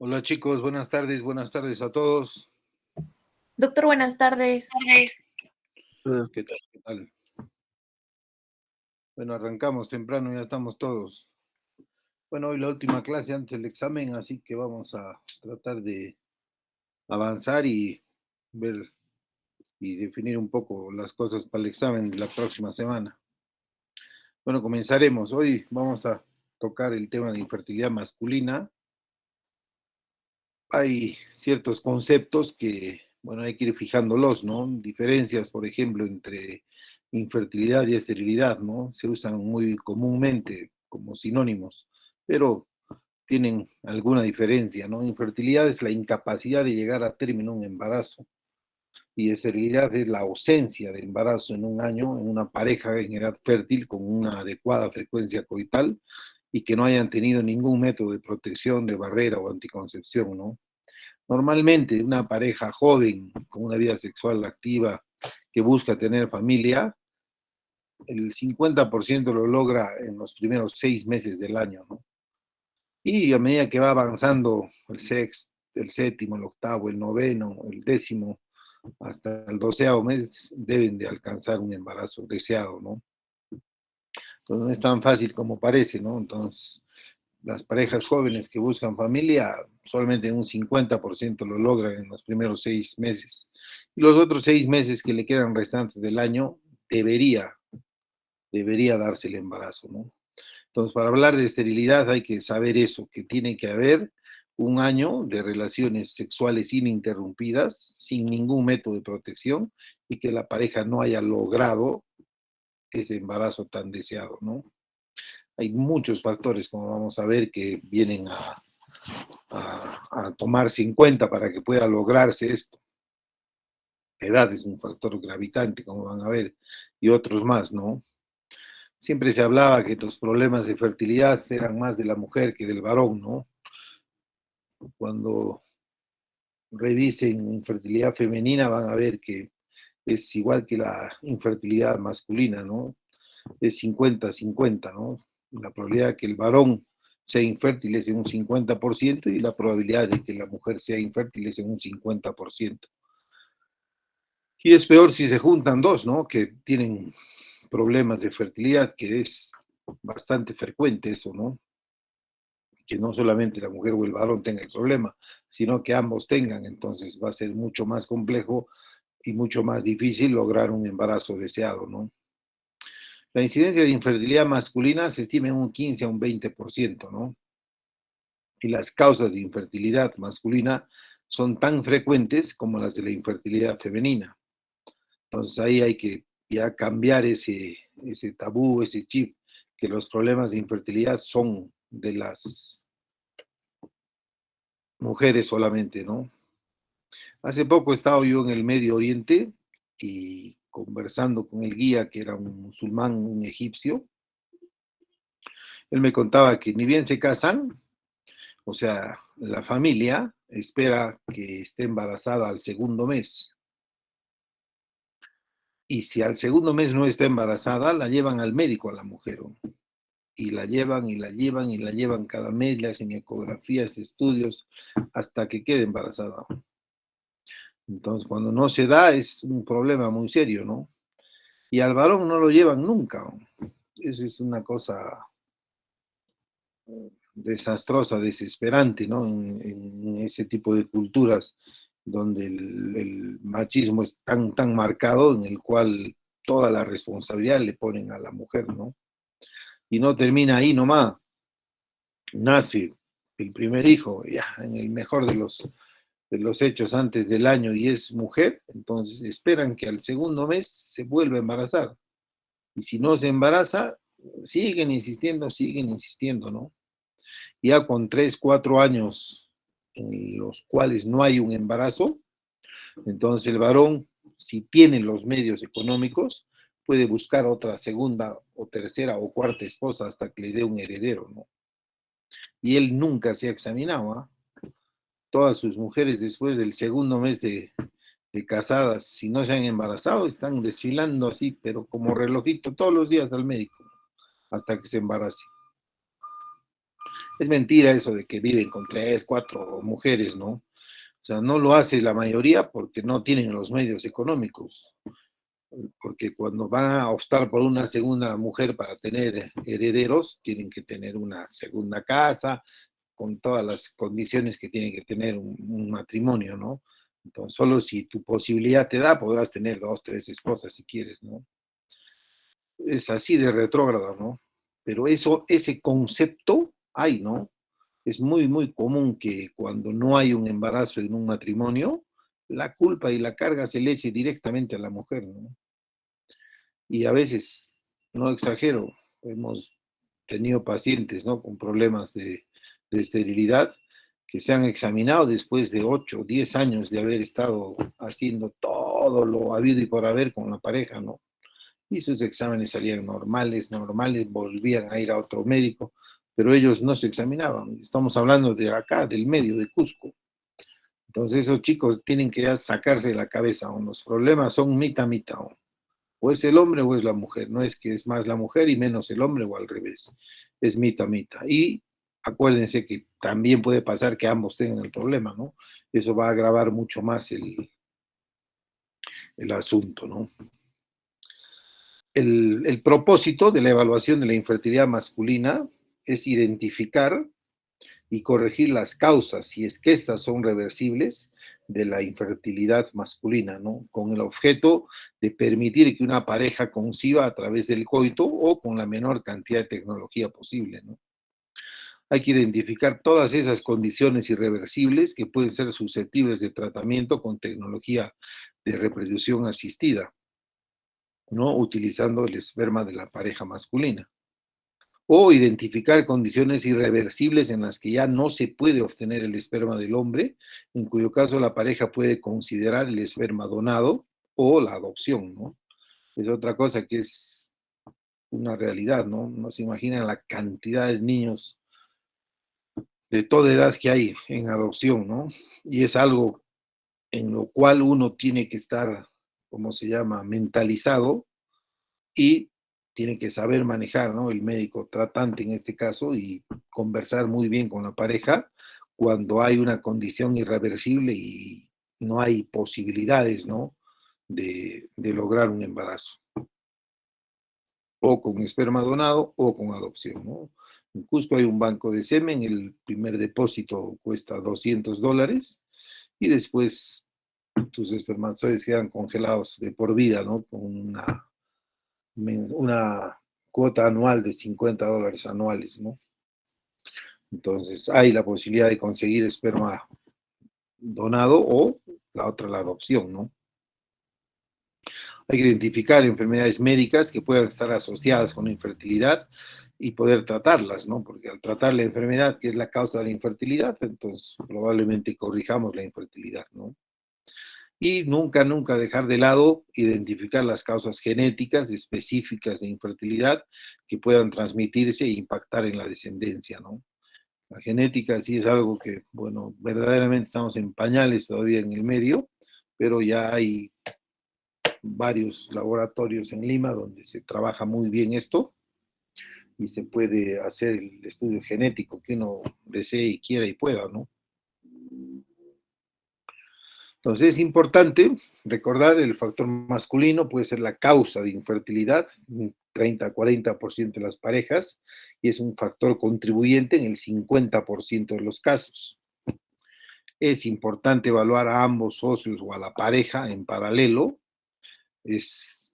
Hola chicos, buenas tardes a todos. Doctor, buenas tardes. Tardes. ¿Qué tal? ¿Qué tal? Bueno, arrancamos temprano, ya estamos todos. Bueno, hoy la última clase antes del examen, así que vamos a tratar de avanzar y ver y definir un poco las cosas para el examen de la próxima semana. Bueno, comenzaremos. Hoy vamos a tocar el tema de infertilidad masculina. Hay ciertos conceptos que, bueno, hay que ir fijándolos, ¿no? Diferencias, por ejemplo, entre infertilidad y esterilidad, ¿no? Se usan muy comúnmente como sinónimos, pero tienen alguna diferencia, ¿no? Infertilidad es la incapacidad de llegar a término un embarazo y esterilidad es la ausencia de embarazo en un año en una pareja en edad fértil con una adecuada frecuencia coital y que no hayan tenido ningún método de protección, de barrera o anticoncepción, ¿no? Normalmente una pareja joven con una vida sexual activa que busca tener familia, el 50% lo logra en los primeros 6 meses del año, ¿no? Y a medida que va avanzando el sexto, el séptimo, el octavo, el noveno, el décimo, hasta el 12º mes, deben de alcanzar un embarazo deseado, ¿no? Entonces no es tan fácil como parece, ¿no? Entonces, las parejas jóvenes que buscan familia, solamente en un 50% lo logran en los primeros 6 meses. Y los otros 6 meses que le quedan restantes del año, debería, debería darse el embarazo, ¿no? Entonces, para hablar de esterilidad hay que saber eso, que tiene que haber un año de relaciones sexuales ininterrumpidas, sin ningún método de protección, y que la pareja no haya logrado ese embarazo tan deseado, ¿no? Hay muchos factores, como vamos a ver, que vienen a tomarse en cuenta para que pueda lograrse esto. La edad es un factor gravitante, como van a ver, y otros más, ¿no? Siempre se hablaba que los problemas de fertilidad eran más de la mujer que del varón, ¿no? Cuando revisen infertilidad femenina van a ver que es igual que la infertilidad masculina, ¿no? Es 50-50, ¿no? La probabilidad de que el varón sea infértil es de un 50% y la probabilidad de que la mujer sea infértil es de un 50%. Y es peor si se juntan dos, ¿no? Que tienen problemas de fertilidad, que es bastante frecuente eso, ¿no? Que no solamente la mujer o el varón tenga el problema, sino que ambos tengan, entonces va a ser mucho más complejo y mucho más difícil lograr un embarazo deseado, ¿no? La incidencia de infertilidad masculina se estima en un 15 a un 20%, ¿no? Y las causas de infertilidad masculina son tan frecuentes como las de la infertilidad femenina. Entonces ahí hay que ya cambiar ese tabú, ese chip, que los problemas de infertilidad son de las mujeres solamente, ¿no? Hace poco estaba yo en el Medio Oriente y conversando con el guía, que era un musulmán, un egipcio. Él me contaba que ni bien se casan, o sea, la familia espera que esté embarazada al segundo mes. Y si al segundo mes no está embarazada, la llevan al médico a la mujer, ¿no? Y la llevan y la llevan y la llevan cada mes, le hacen ecografías, estudios, hasta que quede embarazada. Entonces, cuando no se da, es un problema muy serio, ¿no? Y al varón no lo llevan nunca, ¿no? Eso es una cosa desastrosa, desesperante, ¿no? En ese tipo de culturas donde el machismo es tan marcado, en el cual toda la responsabilidad le ponen a la mujer, ¿no? Y no termina ahí nomás. Nace el primer hijo, ya en el mejor de los hechos antes del año y es mujer, entonces esperan que al segundo mes se vuelva a embarazar. Y si no se embaraza, siguen insistiendo, ¿no? Ya con 3, 4 años en los cuales no hay un embarazo, entonces el varón, si tiene los medios económicos, puede buscar otra segunda o tercera o cuarta esposa hasta que le dé un heredero, ¿no? Y él nunca se ha examinado, ¿ah? Todas sus mujeres después del segundo mes de casadas, si no se han embarazado, están desfilando así, pero como relojito todos los días al médico, hasta que se embarace. Es mentira eso de que viven con 3, 4 mujeres, ¿no? O sea, no lo hace la mayoría porque no tienen los medios económicos, porque cuando van a optar por una segunda mujer para tener herederos, tienen que tener una segunda casa, con todas las condiciones que tiene que tener un matrimonio, ¿no? Entonces, solo si tu posibilidad te da, podrás tener 2, 3 esposas si quieres, ¿no? Es así de retrógrado, ¿no? Pero eso, ese concepto hay, ¿no? Es muy, muy común que cuando no hay un embarazo en un matrimonio, la culpa y la carga se le eche directamente a la mujer, ¿no? Y a veces, no exagero, hemos tenido pacientes, ¿no? Con problemas de esterilidad que se han examinado después de 8 o 10 años de haber estado haciendo todo lo habido y por haber con la pareja, ¿no? Y sus exámenes salían normales, normales, volvían a ir a otro médico, pero ellos no se examinaban. Estamos hablando de acá, del medio de Cusco. Entonces esos chicos tienen que ya sacarse de la cabeza, ¿no? Los problemas son mitad, mitad, ¿no? O es el hombre o es la mujer, no es que es más la mujer y menos el hombre o al revés, es mitad, mitad. Y acuérdense que también puede pasar que ambos tengan el problema, ¿no? Eso va a agravar mucho más el asunto, ¿no? El propósito de la evaluación de la infertilidad masculina es identificar y corregir las causas, si es que estas son reversibles, de la infertilidad masculina, ¿no? Con el objeto de permitir que una pareja conciba a través del coito o con la menor cantidad de tecnología posible, ¿no? Hay que identificar todas esas condiciones irreversibles que pueden ser susceptibles de tratamiento con tecnología de reproducción asistida, ¿no? Utilizando el esperma de la pareja masculina. O identificar condiciones irreversibles en las que ya no se puede obtener el esperma del hombre, en cuyo caso la pareja puede considerar el esperma donado o la adopción, ¿no? Es otra cosa que es una realidad, ¿no? No se imaginan la cantidad de niños de toda edad que hay en adopción, ¿no? Y es algo en lo cual uno tiene que estar, ¿cómo se llama?, mentalizado y tiene que saber manejar, ¿no? El médico tratante en este caso y conversar muy bien con la pareja cuando hay una condición irreversible y no hay posibilidades, ¿no? De lograr un embarazo, o con esperma donado o con adopción, ¿no? En Cusco hay un banco de semen, el primer depósito cuesta $200 y después tus espermatozoides quedan congelados de por vida, ¿no? Con una cuota anual de $50 anuales, ¿no? Entonces, hay la posibilidad de conseguir esperma donado o la otra, la adopción, ¿no? Hay que identificar enfermedades médicas que puedan estar asociadas con la infertilidad y poder tratarlas, ¿no? Porque al tratar la enfermedad, que es la causa de la infertilidad, entonces probablemente corrijamos la infertilidad, ¿no? Y nunca, nunca dejar de lado identificar las causas genéticas específicas de infertilidad que puedan transmitirse e impactar en la descendencia, ¿no? La genética sí es algo que, bueno, verdaderamente estamos en pañales todavía en el medio, pero ya hay varios laboratorios en Lima donde se trabaja muy bien esto y se puede hacer el estudio genético que uno desee y quiera y pueda, ¿no? Entonces es importante recordar el factor masculino puede ser la causa de infertilidad, un 30 a 40% de las parejas, y es un factor contribuyente en el 50% de los casos. Es importante evaluar a ambos socios o a la pareja en paralelo. El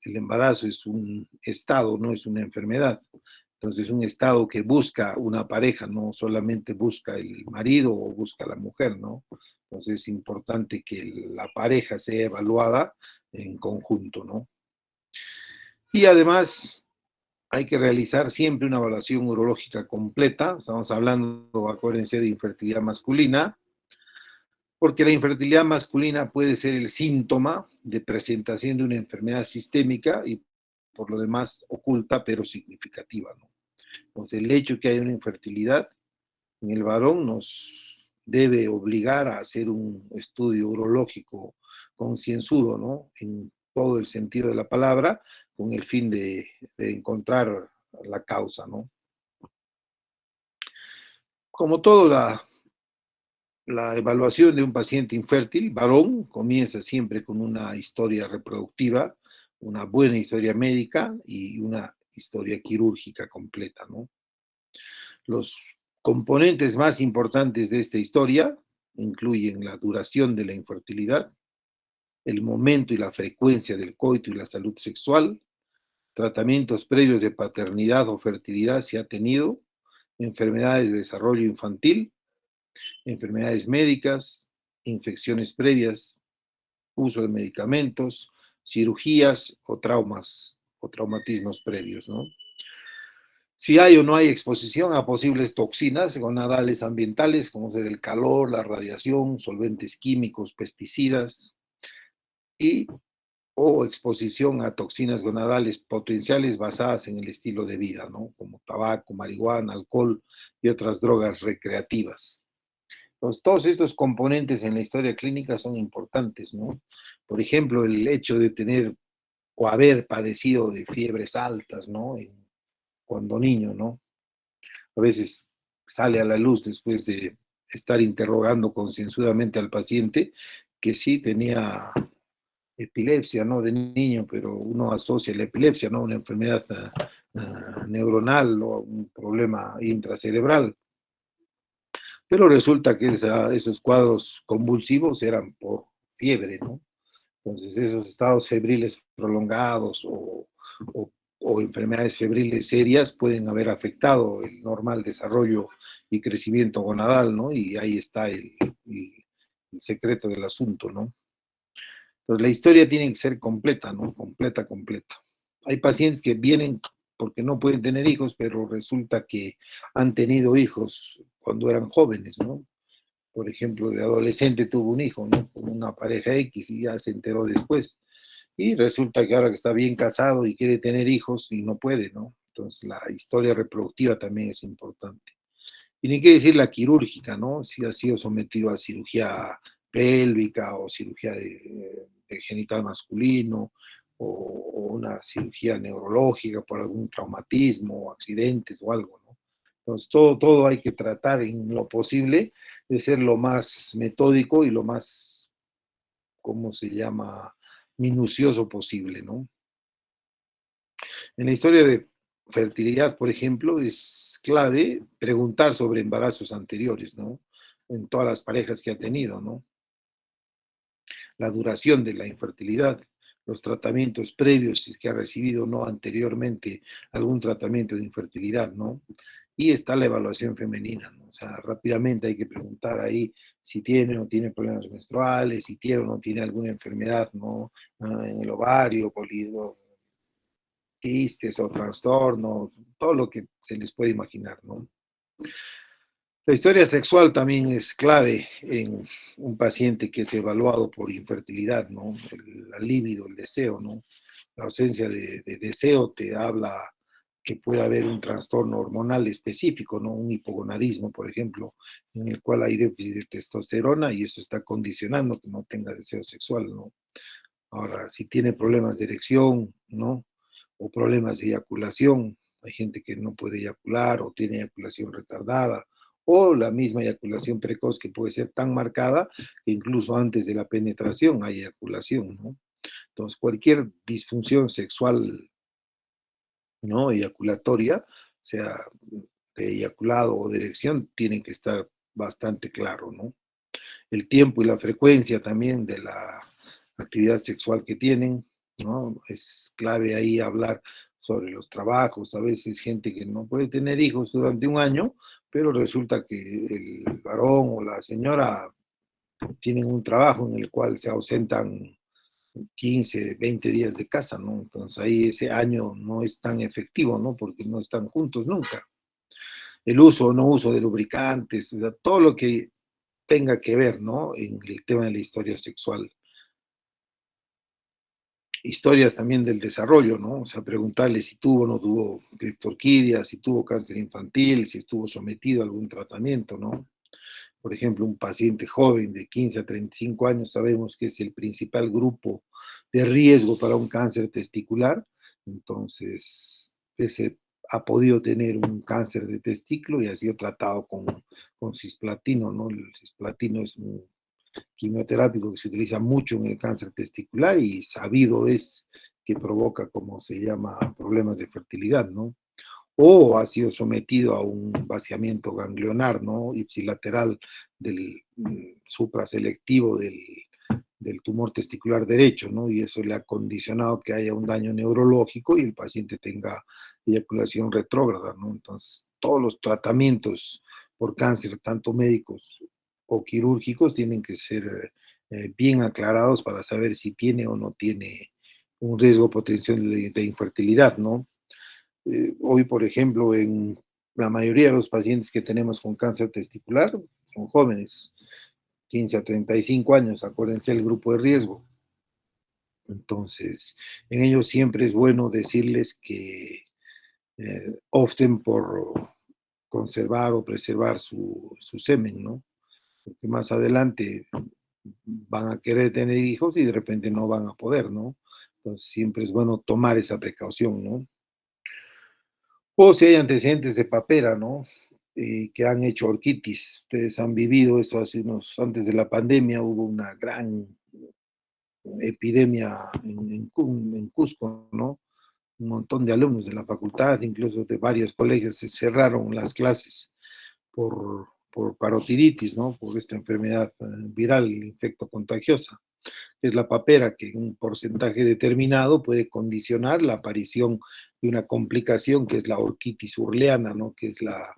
embarazo es un estado, no es una enfermedad. Entonces, un estado que busca una pareja, no solamente busca el marido o busca la mujer, ¿no? Entonces, es importante que la pareja sea evaluada en conjunto, ¿no? Y además, hay que realizar siempre una evaluación urológica completa. Estamos hablando, acuérdense, de infertilidad masculina, porque la infertilidad masculina puede ser el síntoma de presentación de una enfermedad sistémica y por lo demás oculta pero significativa, ¿no? Entonces, el hecho de que haya una infertilidad en el varón nos debe obligar a hacer un estudio urológico concienzudo, ¿no? En todo el sentido de la palabra, con el fin de encontrar la causa, ¿no? Como toda la evaluación de un paciente infértil, varón, comienza siempre con una historia reproductiva, una buena historia médica y una historia quirúrgica completa, ¿no? Los componentes más importantes de esta historia incluyen la duración de la infertilidad, el momento y la frecuencia del coito y la salud sexual, tratamientos previos de paternidad o fertilidad si ha tenido, enfermedades de desarrollo infantil, enfermedades médicas, infecciones previas, uso de medicamentos, cirugías o traumas o traumatismos previos, ¿no? Si hay o no hay exposición a posibles toxinas gonadales ambientales, como ser el calor, la radiación, solventes químicos, pesticidas, y o exposición a toxinas gonadales potenciales basadas en el estilo de vida, ¿no? Como tabaco, marihuana, alcohol y otras drogas recreativas. Entonces, todos estos componentes en la historia clínica son importantes, ¿no? Por ejemplo, el hecho de tener o haber padecido de fiebres altas, ¿no? Cuando niño, ¿no? A veces sale a la luz después de estar interrogando concienzudamente al paciente que sí tenía epilepsia, ¿no? De niño, pero uno asocia la epilepsia, ¿no? Una enfermedad neuronal o un problema intracerebral. Pero resulta que esos cuadros convulsivos eran por fiebre, ¿no? Entonces, esos estados febriles prolongados o enfermedades febriles serias pueden haber afectado el normal desarrollo y crecimiento gonadal, ¿no? Y ahí está el secreto del asunto, ¿no? Entonces, la historia tiene que ser completa, ¿no? Completa, completa. Hay pacientes que vienen porque no pueden tener hijos, pero resulta que han tenido hijos cuando eran jóvenes, ¿no? Por ejemplo, de adolescente tuvo un hijo, ¿no? Con una pareja X y ya se enteró después. Y resulta que ahora que está bien casado y quiere tener hijos y no puede, ¿no? Entonces la historia reproductiva también es importante. Y ni qué decir la quirúrgica, ¿no? Si ha sido sometido a cirugía pélvica o cirugía de genital masculino o una cirugía neurológica por algún traumatismo o accidentes o algo, ¿no? Entonces todo hay que tratar en lo posible de ser lo más metódico y lo más, ¿cómo se llama?, minucioso posible, ¿no? En la historia de fertilidad, por ejemplo, es clave preguntar sobre embarazos anteriores, ¿no? En todas las parejas que ha tenido, ¿no? La duración de la infertilidad, los tratamientos previos, si es que ha recibido no anteriormente algún tratamiento de infertilidad, ¿no? Y está la evaluación femenina, ¿no? O sea, rápidamente hay que preguntar ahí si tiene o no tiene problemas menstruales, si tiene o no tiene alguna enfermedad, ¿no? En el ovario, quistes o trastornos, todo lo que se les puede imaginar, ¿no? La historia sexual también es clave en un paciente que es evaluado por infertilidad, ¿no? La libido, el deseo, ¿no? La ausencia de deseo te habla que puede haber un trastorno hormonal específico, ¿no? Un hipogonadismo, por ejemplo, en el cual hay déficit de testosterona y eso está condicionando que no tenga deseo sexual, ¿no? Ahora, si tiene problemas de erección, ¿no? O problemas de eyaculación, hay gente que no puede eyacular o tiene eyaculación retardada, o la misma eyaculación precoz que puede ser tan marcada que incluso antes de la penetración hay eyaculación, ¿no? Entonces, cualquier disfunción sexual, ¿no? Eyaculatoria, sea de eyaculado o de erección, tiene que estar bastante claro, ¿no? El tiempo y la frecuencia también de la actividad sexual que tienen, ¿no? Es clave ahí hablar sobre los trabajos, a veces gente que no puede tener hijos durante un año, pero resulta que el varón o la señora tienen un trabajo en el cual se ausentan 15, 20 días de casa, ¿no? Entonces ahí ese año no es tan efectivo, ¿no? Porque no están juntos nunca. El uso o no uso de lubricantes, o sea, todo lo que tenga que ver, ¿no? En el tema de la historia sexual. Historias también del desarrollo, ¿no? O sea, preguntarle si tuvo o no tuvo criptorquidia, si tuvo cáncer infantil, si estuvo sometido a algún tratamiento, ¿no? Por ejemplo, un paciente joven de 15 a 35 años sabemos que es el principal grupo de riesgo para un cáncer testicular, entonces ese ha podido tener un cáncer de testículo y ha sido tratado con cisplatino, ¿no? El cisplatino es un quimioterápico que se utiliza mucho en el cáncer testicular y sabido es que provoca, como se llama, problemas de fertilidad, ¿no? O ha sido sometido a un vaciamiento ganglionar, ¿no? Ipsilateral del supraselectivo del tumor testicular derecho, ¿no? Y eso le ha condicionado que haya un daño neurológico y el paciente tenga eyaculación retrógrada, ¿no? Entonces, todos los tratamientos por cáncer, tanto médicos o quirúrgicos, tienen que ser bien aclarados para saber si tiene o no tiene un riesgo potencial de infertilidad, ¿no? Hoy, por ejemplo, en la mayoría de los pacientes que tenemos con cáncer testicular son jóvenes, 15 a 35 años, acuérdense el grupo de riesgo. Entonces, en ellos siempre es bueno decirles que opten por conservar o preservar su semen, ¿no? Porque más adelante van a querer tener hijos y de repente no van a poder, ¿no? Entonces, siempre es bueno tomar esa precaución, ¿no? O si hay antecedentes de papera, ¿no? Que han hecho orquitis. Ustedes han vivido eso hace antes de la pandemia hubo una gran epidemia en Cusco, ¿no? Un montón de alumnos de la facultad, incluso de varios colegios, se cerraron las clases por parotiditis, ¿no? Por esta enfermedad viral, infecto contagiosa. Es la papera que en un porcentaje determinado puede condicionar la aparición de una complicación que es la orquitis urleana, ¿no? Que es la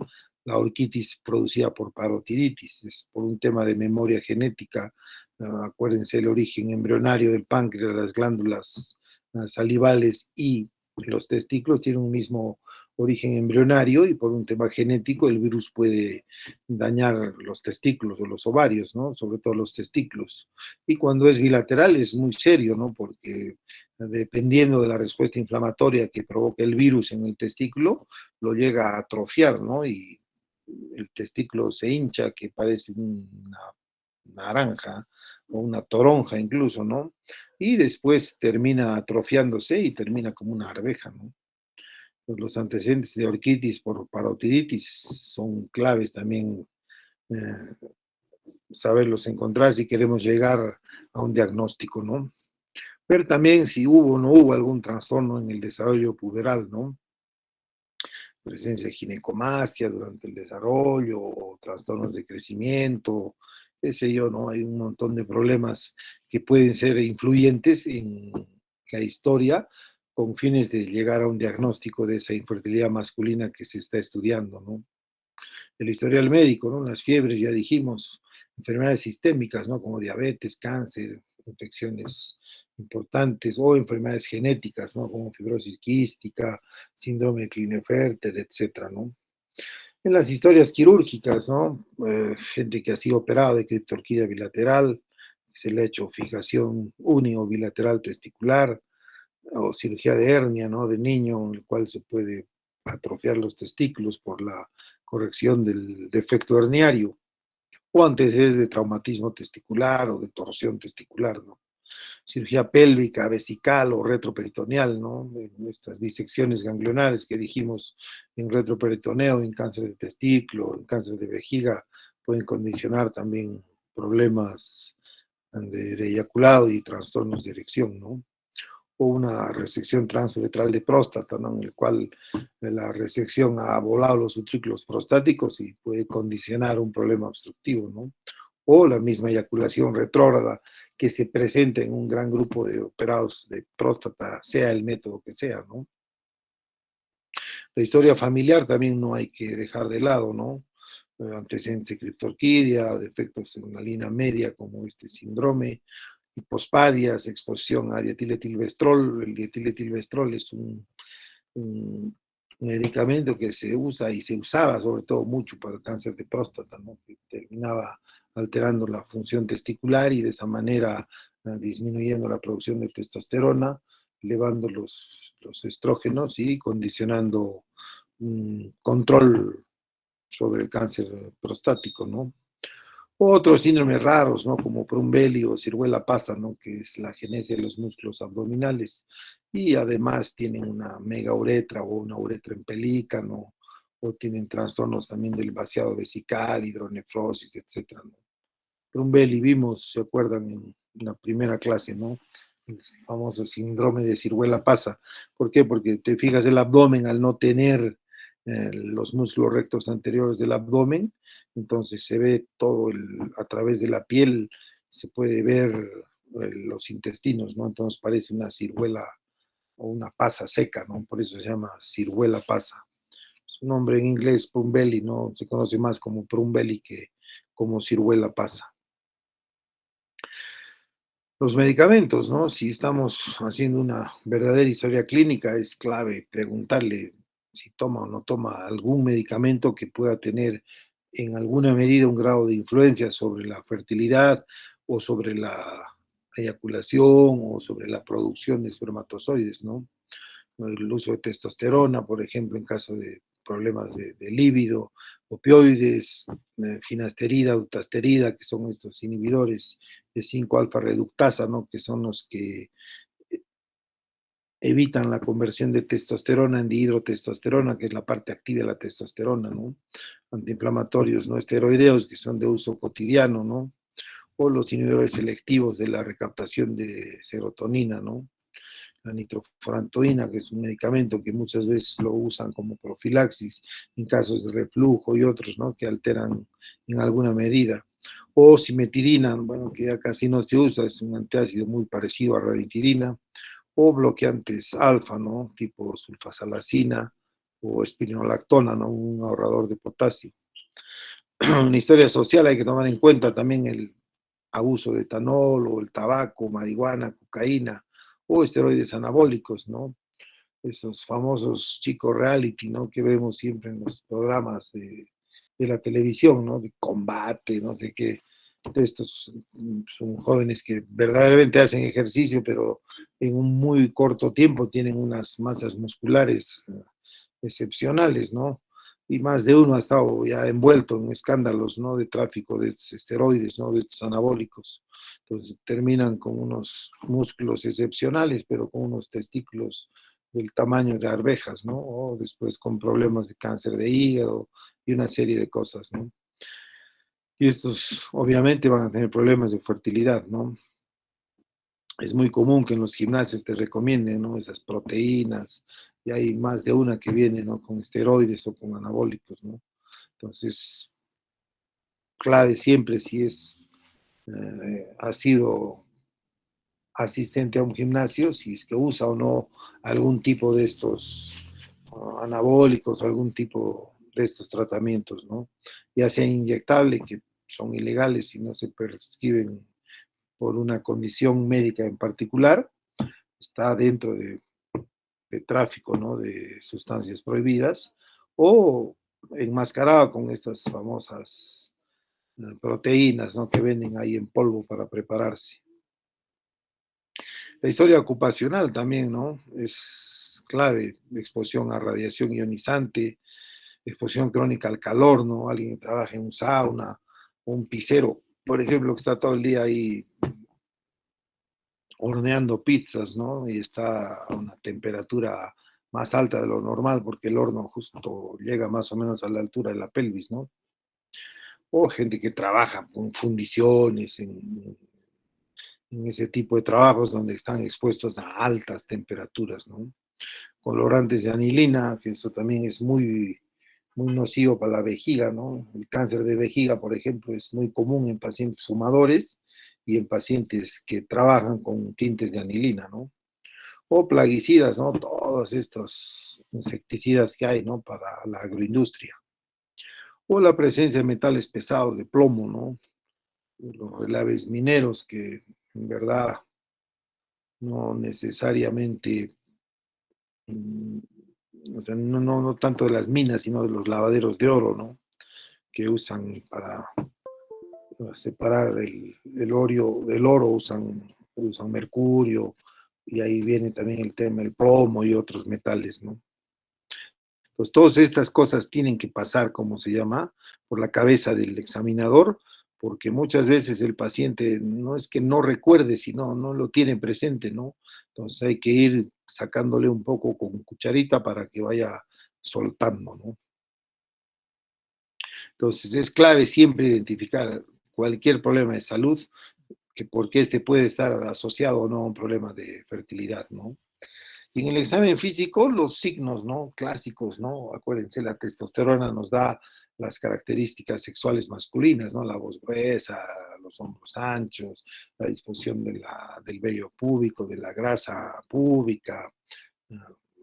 orquitis producida por parotiditis, es por un tema de memoria genética. Acuérdense el origen embrionario del páncreas, las glándulas salivales y los testículos tienen un mismo origen embrionario y por un tema genético el virus puede dañar los testículos o los ovarios, ¿no? Sobre todo los testículos. Y cuando es bilateral es muy serio, ¿no? Porque dependiendo de la respuesta inflamatoria que provoca el virus en el testículo, lo llega a atrofiar, ¿no? Y el testículo se hincha, que parece una naranja o una toronja incluso, ¿no? Y después termina atrofiándose y termina como una arveja, ¿no? Pues los antecedentes de orquitis por parotiditis son claves también eh, saberlos encontrar si queremos llegar a un diagnóstico, ¿no? Ver también si hubo o no hubo algún trastorno en el desarrollo puberal, ¿no? Presencia de ginecomastia durante el desarrollo, o trastornos de crecimiento, qué sé yo, ¿no? Hay un montón de problemas que pueden ser influyentes en la historia con fines de llegar a un diagnóstico de esa infertilidad masculina que se está estudiando, ¿no? El historial médico, ¿no? Las fiebres, ya dijimos, enfermedades sistémicas, ¿no? Como diabetes, cáncer, infecciones importantes o enfermedades genéticas, ¿no? Como fibrosis quística, síndrome de Klinefelter, etcétera, ¿no? En las historias quirúrgicas, ¿no? Gente que ha sido operado de criptorquidia bilateral, se le ha hecho fijación uni o bilateral testicular, o cirugía de hernia, ¿no? De niño, en el cual se puede atrofiar los testículos por la corrección del defecto herniario, o antecedentes de traumatismo testicular o de torsión testicular, ¿no? Cirugía pélvica, vesical o retroperitoneal, ¿no? Estas disecciones ganglionares que dijimos en retroperitoneo, en cáncer de testículo, en cáncer de vejiga, pueden condicionar también problemas de eyaculado y trastornos de erección, ¿no? O una resección transuretral de próstata, ¿no? En el cual la resección ha volado los utrículos prostáticos y puede condicionar un problema obstructivo, ¿no? O la misma eyaculación retrógrada que se presenta en un gran grupo de operados de próstata, sea el método que sea, ¿no? La historia familiar también no hay que dejar de lado, ¿no? Antecedentes de criptorquidia, defectos en la línea media como este síndrome, hipospadias, exposición a dietiletilvestrol. El dietiletilvestrol es un medicamento que se usa y se usaba sobre todo mucho para el cáncer de próstata, ¿no? Que terminaba alterando la función testicular y de esa manera disminuyendo la producción de testosterona, elevando los estrógenos y condicionando un control sobre el cáncer prostático, ¿no? Otros síndromes raros, ¿no? Como Prumbelli o ciruela pasa, ¿no? Que es la genesia de los músculos abdominales. Y además tienen una megauretra o una uretra en pelícano, o tienen trastornos también del vaciado vesical, hidronefrosis, etcétera, ¿no? Prumbelli vimos, ¿se acuerdan? En la primera clase, ¿no? El famoso síndrome de ciruela pasa. ¿Por qué? Porque te fijas el abdomen al no tener los músculos rectos anteriores del abdomen, entonces se ve todo a través de la piel, se puede ver los intestinos, ¿no? Entonces parece una ciruela o una pasa seca, ¿no? Por eso se llama ciruela pasa. Su nombre en inglés, Prumbelli, ¿no? Se conoce más como Prumbelli que como ciruela pasa. Los medicamentos, ¿no? Si estamos haciendo una verdadera historia clínica, es clave preguntarle si toma o no toma algún medicamento que pueda tener en alguna medida un grado de influencia sobre la fertilidad o sobre la eyaculación o sobre la producción de espermatozoides, ¿no? El uso de testosterona, por ejemplo, en caso de problemas de líbido, opioides, finasterida, dutasterida, que son estos inhibidores de 5-alfa reductasa, ¿no? Que son los que evitan la conversión de testosterona en dihidrotestosterona, que es la parte activa de la testosterona, ¿no? Antiinflamatorios no esteroideos, que son de uso cotidiano, ¿no? O los inhibidores selectivos de la recaptación de serotonina, ¿no? La nitrofurantoína, que es un medicamento que muchas veces lo usan como profilaxis en casos de reflujo y otros, ¿no? Que alteran en alguna medida. O cimetidina, bueno, que ya casi no se usa, es un antiácido muy parecido a ranitidina, o bloqueantes alfa, ¿no? Tipo sulfasalacina o espironolactona, ¿no? Un ahorrador de potasio. En la historia social hay que tomar en cuenta también el abuso de etanol o el tabaco, marihuana, cocaína o esteroides anabólicos, ¿no? Esos famosos chicos reality, ¿no? Que vemos siempre en los programas de la televisión, ¿no? De combate, no sé qué. Estos son jóvenes que verdaderamente hacen ejercicio, pero en un muy corto tiempo tienen unas masas musculares excepcionales, ¿no? Y más de uno ha estado ya envuelto en escándalos, ¿no? De tráfico de esteroides, ¿no? De estos anabólicos. Entonces terminan con unos músculos excepcionales, pero con unos testículos del tamaño de arvejas, ¿no? O después con problemas de cáncer de hígado y una serie de cosas, ¿no? Y estos obviamente van a tener problemas de fertilidad, ¿no? Es muy común que en los gimnasios te recomienden, ¿no? Esas proteínas, y hay más de una que viene, ¿no? Con esteroides o con anabólicos, ¿no? Entonces, clave siempre si ha sido asistente a un gimnasio, si es que usa o no algún tipo de estos anabólicos, algún tipo de estos tratamientos, ¿no? Ya sea inyectable, que son ilegales y no se prescriben por una condición médica en particular, está dentro de tráfico, ¿no? De sustancias prohibidas, o enmascarado con estas famosas proteínas, ¿no? Que venden ahí en polvo para prepararse. La historia ocupacional también, ¿no? Es clave, exposición a radiación ionizante, exposición crónica al calor, ¿no? Alguien que trabaja en un sauna, o un pisero, por ejemplo, que está todo el día ahí horneando pizzas, ¿no? Y está a una temperatura más alta de lo normal porque el horno justo llega más o menos a la altura de la pelvis, ¿no? O gente que trabaja con fundiciones, en ese tipo de trabajos donde están expuestos a altas temperaturas, ¿no? Colorantes de anilina, que eso también es muy nocivo para la vejiga, ¿no? El cáncer de vejiga, por ejemplo, es muy común en pacientes fumadores y en pacientes que trabajan con tintes de anilina, ¿no? O plaguicidas, ¿no? Todos estos insecticidas que hay, ¿no? Para la agroindustria. O la presencia de metales pesados, de plomo, ¿no? Los relaves mineros que en verdad, no necesariamente, mm, o sea, no tanto de las minas, sino de los lavaderos de oro, ¿no? Que usan para separar el oro, usan mercurio, y ahí viene también el tema del plomo y otros metales, ¿no? Pues todas estas cosas tienen que pasar, como se llama, por la cabeza del examinador, porque muchas veces el paciente no es que no recuerde, sino no lo tiene presente, ¿no? Entonces hay que ir sacándole un poco con cucharita para que vaya soltando, ¿no? Entonces es clave siempre identificar cualquier problema de salud, que porque este puede estar asociado o no a un problema de fertilidad, ¿no? Y en el examen físico, los signos, ¿no? Clásicos, ¿no? Acuérdense, la testosterona nos da las características sexuales masculinas, ¿no? La voz gruesa, los hombros anchos, la disposición del vello púbico, de la grasa púbica,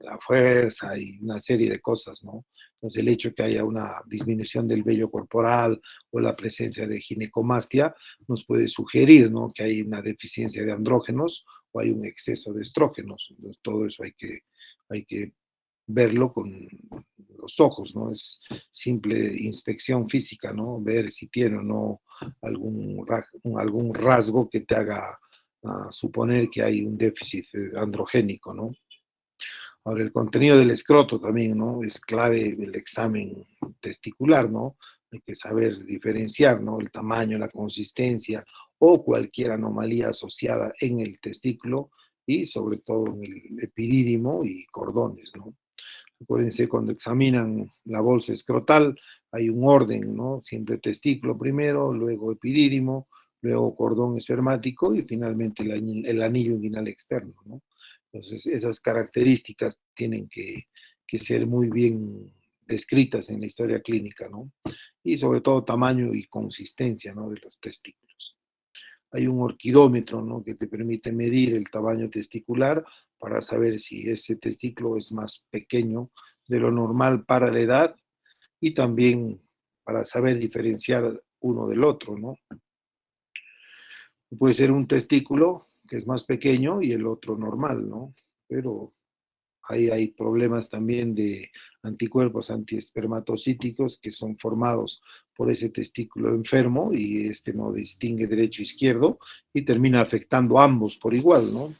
la fuerza y una serie de cosas, ¿no? Entonces, el hecho de que haya una disminución del vello corporal o la presencia de ginecomastia nos puede sugerir, ¿no? Que hay una deficiencia de andrógenos o hay un exceso de estrógenos. Entonces, todo eso hay que verlo con los ojos, ¿no? Es simple inspección física, ¿no? Ver si tiene o no algún rasgo que te haga suponer que hay un déficit androgénico, ¿no? Ahora, el contenido del escroto también, ¿no? Es clave el examen testicular, ¿no? Hay que saber diferenciar, ¿no? El tamaño, la consistencia o cualquier anomalía asociada en el testículo y sobre todo en el epidídimo y cordones, ¿no? Acuérdense, cuando examinan la bolsa escrotal, hay un orden, ¿no? Siempre testículo primero, luego epidídimo, luego cordón espermático y finalmente el anillo inguinal externo, ¿no? Entonces, esas características tienen que ser muy bien descritas en la historia clínica, ¿no? Y sobre todo tamaño y consistencia, ¿no? De los testículos. Hay un orquidómetro, ¿no? Que te permite medir el tamaño testicular para saber si ese testículo es más pequeño de lo normal para la edad y también para saber diferenciar uno del otro, ¿no? Puede ser un testículo que es más pequeño y el otro normal, ¿no? Pero ahí hay problemas también de anticuerpos antiespermatocíticos que son formados por ese testículo enfermo y este no distingue derecho e izquierdo y termina afectando a ambos por igual, ¿no?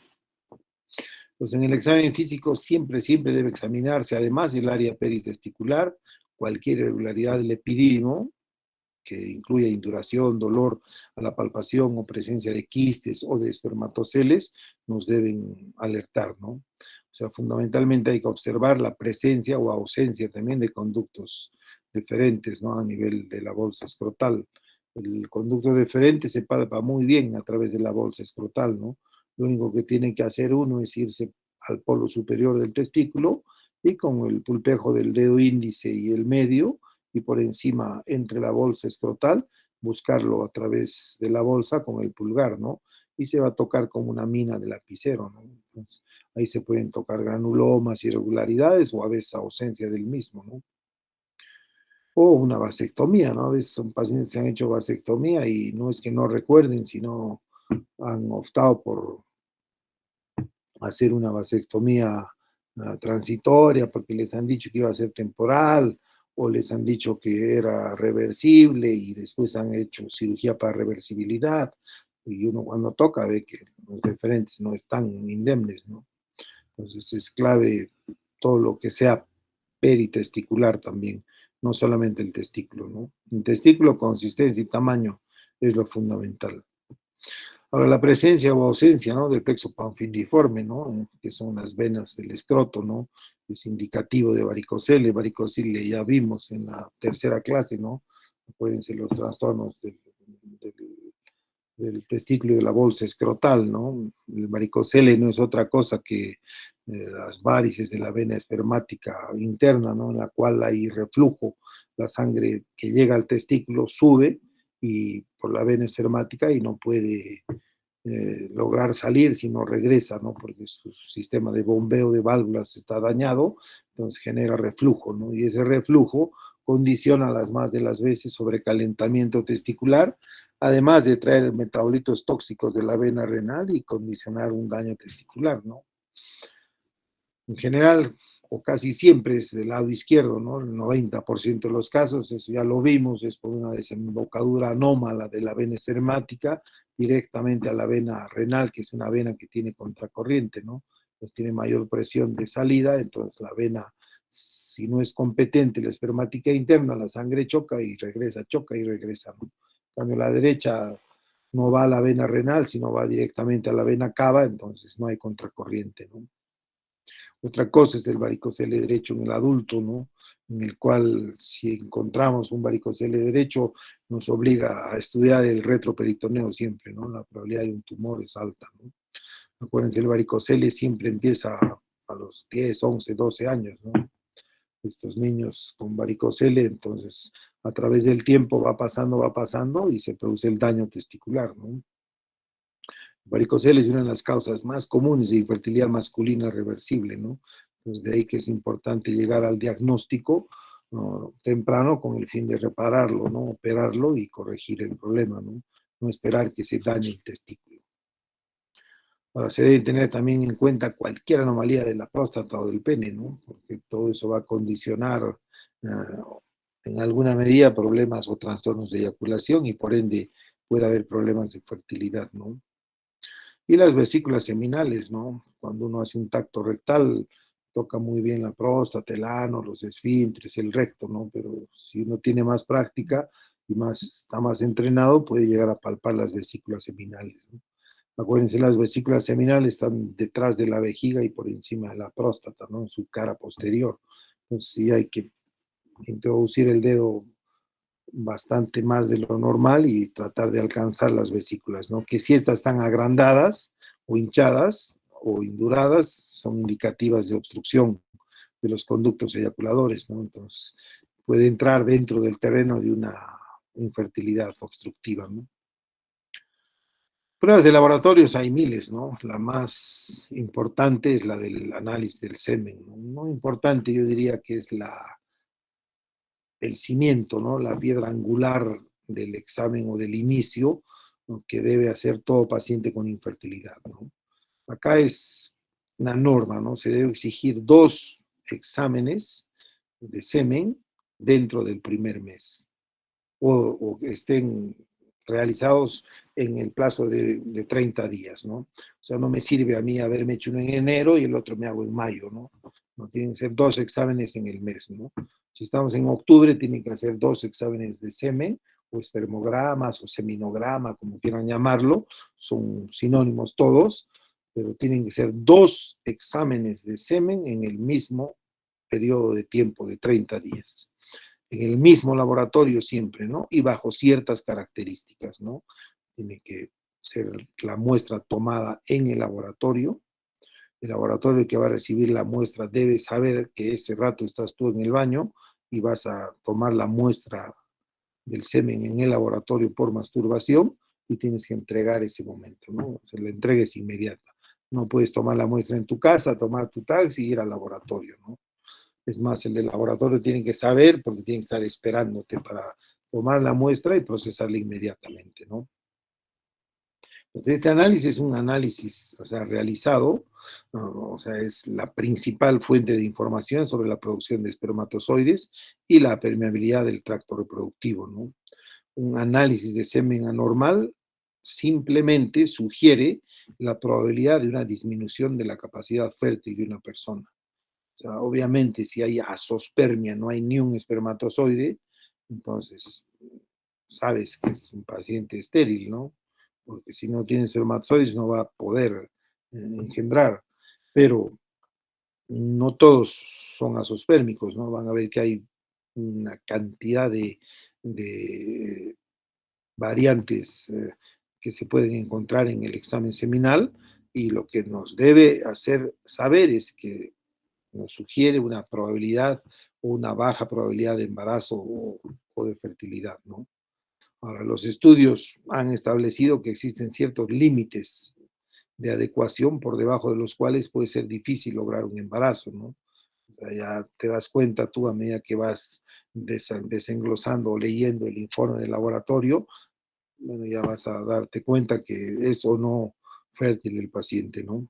Pues en el examen físico siempre debe examinarse además el área peritesticular, cualquier irregularidad del epidídimo, que incluya induración, dolor a la palpación o presencia de quistes o de espermatoceles, nos deben alertar, ¿no? O sea, fundamentalmente hay que observar la presencia o ausencia también de conductos deferentes, ¿no? A nivel de la bolsa escrotal. El conducto deferente se palpa muy bien a través de la bolsa escrotal, ¿no? Lo único que tiene que hacer uno es irse al polo superior del testículo y con el pulpejo del dedo índice y el medio y por encima entre la bolsa escrotal, buscarlo a través de la bolsa con el pulgar, ¿no? Y se va a tocar como una mina de lapicero, ¿no? Entonces, ahí se pueden tocar granulomas, irregularidades o a veces ausencia del mismo, ¿no? O una vasectomía, ¿no? A veces son pacientes que se han hecho vasectomía y no es que no recuerden, sino han optado por hacer una vasectomía transitoria porque les han dicho que iba a ser temporal o les han dicho que era reversible y después han hecho cirugía para reversibilidad y uno cuando toca ve que los referentes no están indemnes, ¿no? Entonces es clave todo lo que sea peritesticular también, no solamente el testículo, ¿no? El testículo, consistencia y tamaño es lo fundamental. Ahora, la presencia o ausencia, ¿no? Del plexo panfiliforme, ¿no? Que son las venas del escroto, ¿no? Es indicativo de varicocele. Varicocele ya vimos en la tercera clase, ¿no? Pueden ser los trastornos del, del testículo y de la bolsa escrotal, ¿no? El varicocele no es otra cosa que las varices de la vena espermática interna, ¿no? En la cual hay reflujo, la sangre que llega al testículo sube y por la vena espermática y no puede lograr salir si no regresa, ¿no? Porque su sistema de bombeo de válvulas está dañado, entonces genera reflujo, ¿no? Y ese reflujo condiciona las más de las veces sobrecalentamiento testicular, además de traer metabolitos tóxicos de la vena renal y condicionar un daño testicular, ¿no? En general, o casi siempre es del lado izquierdo, ¿no? El 90% de los casos, eso ya lo vimos, es por una desembocadura anómala de la vena esfermática directamente a la vena renal, que es una vena que tiene contracorriente, ¿no? Pues tiene mayor presión de salida, entonces la vena, si no es competente, la espermática interna, la sangre choca y regresa, ¿no? En cambio, la derecha no va a la vena renal, sino va directamente a la vena cava, entonces no hay contracorriente, ¿no? Otra cosa es el varicocele derecho en el adulto, ¿no? En el cual si encontramos un varicocele derecho nos obliga a estudiar el retroperitoneo siempre, ¿no? La probabilidad de un tumor es alta, ¿no? Acuérdense, el varicocele siempre empieza a los 10, 11, 12 años, ¿no? Estos niños con varicocele, entonces a través del tiempo va pasando y se produce el daño testicular, ¿no? Varicocele es una de las causas más comunes de infertilidad masculina reversible, ¿no? Entonces, de ahí que es importante llegar al diagnóstico, ¿no?, temprano con el fin de repararlo, ¿no? Operarlo y corregir el problema, ¿no? No esperar que se dañe el testículo. Ahora, se debe tener también en cuenta cualquier anomalía de la próstata o del pene, ¿no? Porque todo eso va a condicionar en alguna medida problemas o trastornos de eyaculación y por ende puede haber problemas de fertilidad, ¿no? Y las vesículas seminales, ¿no? Cuando uno hace un tacto rectal, toca muy bien la próstata, el ano, los esfínteres, el recto, ¿no? Pero si uno tiene más práctica y está más entrenado, puede llegar a palpar las vesículas seminales, ¿no? Acuérdense, las vesículas seminales están detrás de la vejiga y por encima de la próstata, ¿no? En su cara posterior. Entonces sí hay que introducir el dedo bastante más de lo normal y tratar de alcanzar las vesículas, ¿no? Que si estas están agrandadas o hinchadas o induradas, son indicativas de obstrucción de los conductos eyaculadores, ¿no? Entonces, puede entrar dentro del terreno de una infertilidad obstructiva, ¿no? Pruebas de laboratorios hay miles, ¿no? La más importante es la del análisis del semen, ¿no? No importante, yo diría que es el cimiento, ¿no? La piedra angular del examen o del inicio, ¿no?, que debe hacer todo paciente con infertilidad, ¿no? Acá es una norma, ¿no? Se debe exigir 2 exámenes de semen dentro del primer mes o que estén realizados en el plazo de 30 días, ¿no? O sea, no me sirve a mí haberme hecho uno en enero y el otro me hago en mayo, ¿no? No tienen que ser 2 exámenes en el mes, ¿no? Si estamos en octubre, tienen que hacer 2 exámenes de semen o espermogramas o seminograma, como quieran llamarlo, son sinónimos todos, pero tienen que ser 2 exámenes de semen en el mismo periodo de tiempo de 30 días en el mismo laboratorio siempre, ¿no? Y bajo ciertas características, ¿no? Tiene que ser la muestra tomada en el laboratorio que va a recibir la muestra debe saber que ese rato estás tú en el baño y vas a tomar la muestra del semen en el laboratorio por masturbación y tienes que entregar ese momento, ¿no? O sea, la entrega es inmediata. No puedes tomar la muestra en tu casa, tomar tu taxi y ir al laboratorio, ¿no? Es más, el del laboratorio tiene que saber porque tiene que estar esperándote para tomar la muestra y procesarla inmediatamente, ¿no? Entonces, este análisis es un análisis, o sea, realizado, ¿no? O sea, es la principal fuente de información sobre la producción de espermatozoides y la permeabilidad del tracto reproductivo, ¿no? Un análisis de semen anormal simplemente sugiere la probabilidad de una disminución de la capacidad fértil de una persona. O sea, obviamente, si hay azospermia, no hay ni un espermatozoide, entonces sabes que es un paciente estéril, ¿no? Porque si no tiene espermatozoides no va a poder engendrar. Pero no todos son azospérmicos, ¿no? Van a ver que hay una cantidad de variantes que se pueden encontrar en el examen seminal y lo que nos debe hacer saber es que nos sugiere una probabilidad o una baja probabilidad de embarazo o de fertilidad, ¿no? Ahora, los estudios han establecido que existen ciertos límites de adecuación por debajo de los cuales puede ser difícil lograr un embarazo, ¿no? O sea, ya te das cuenta tú a medida que vas desenglosando o leyendo el informe del laboratorio, bueno, ya vas a darte cuenta que es o no fértil el paciente, ¿no?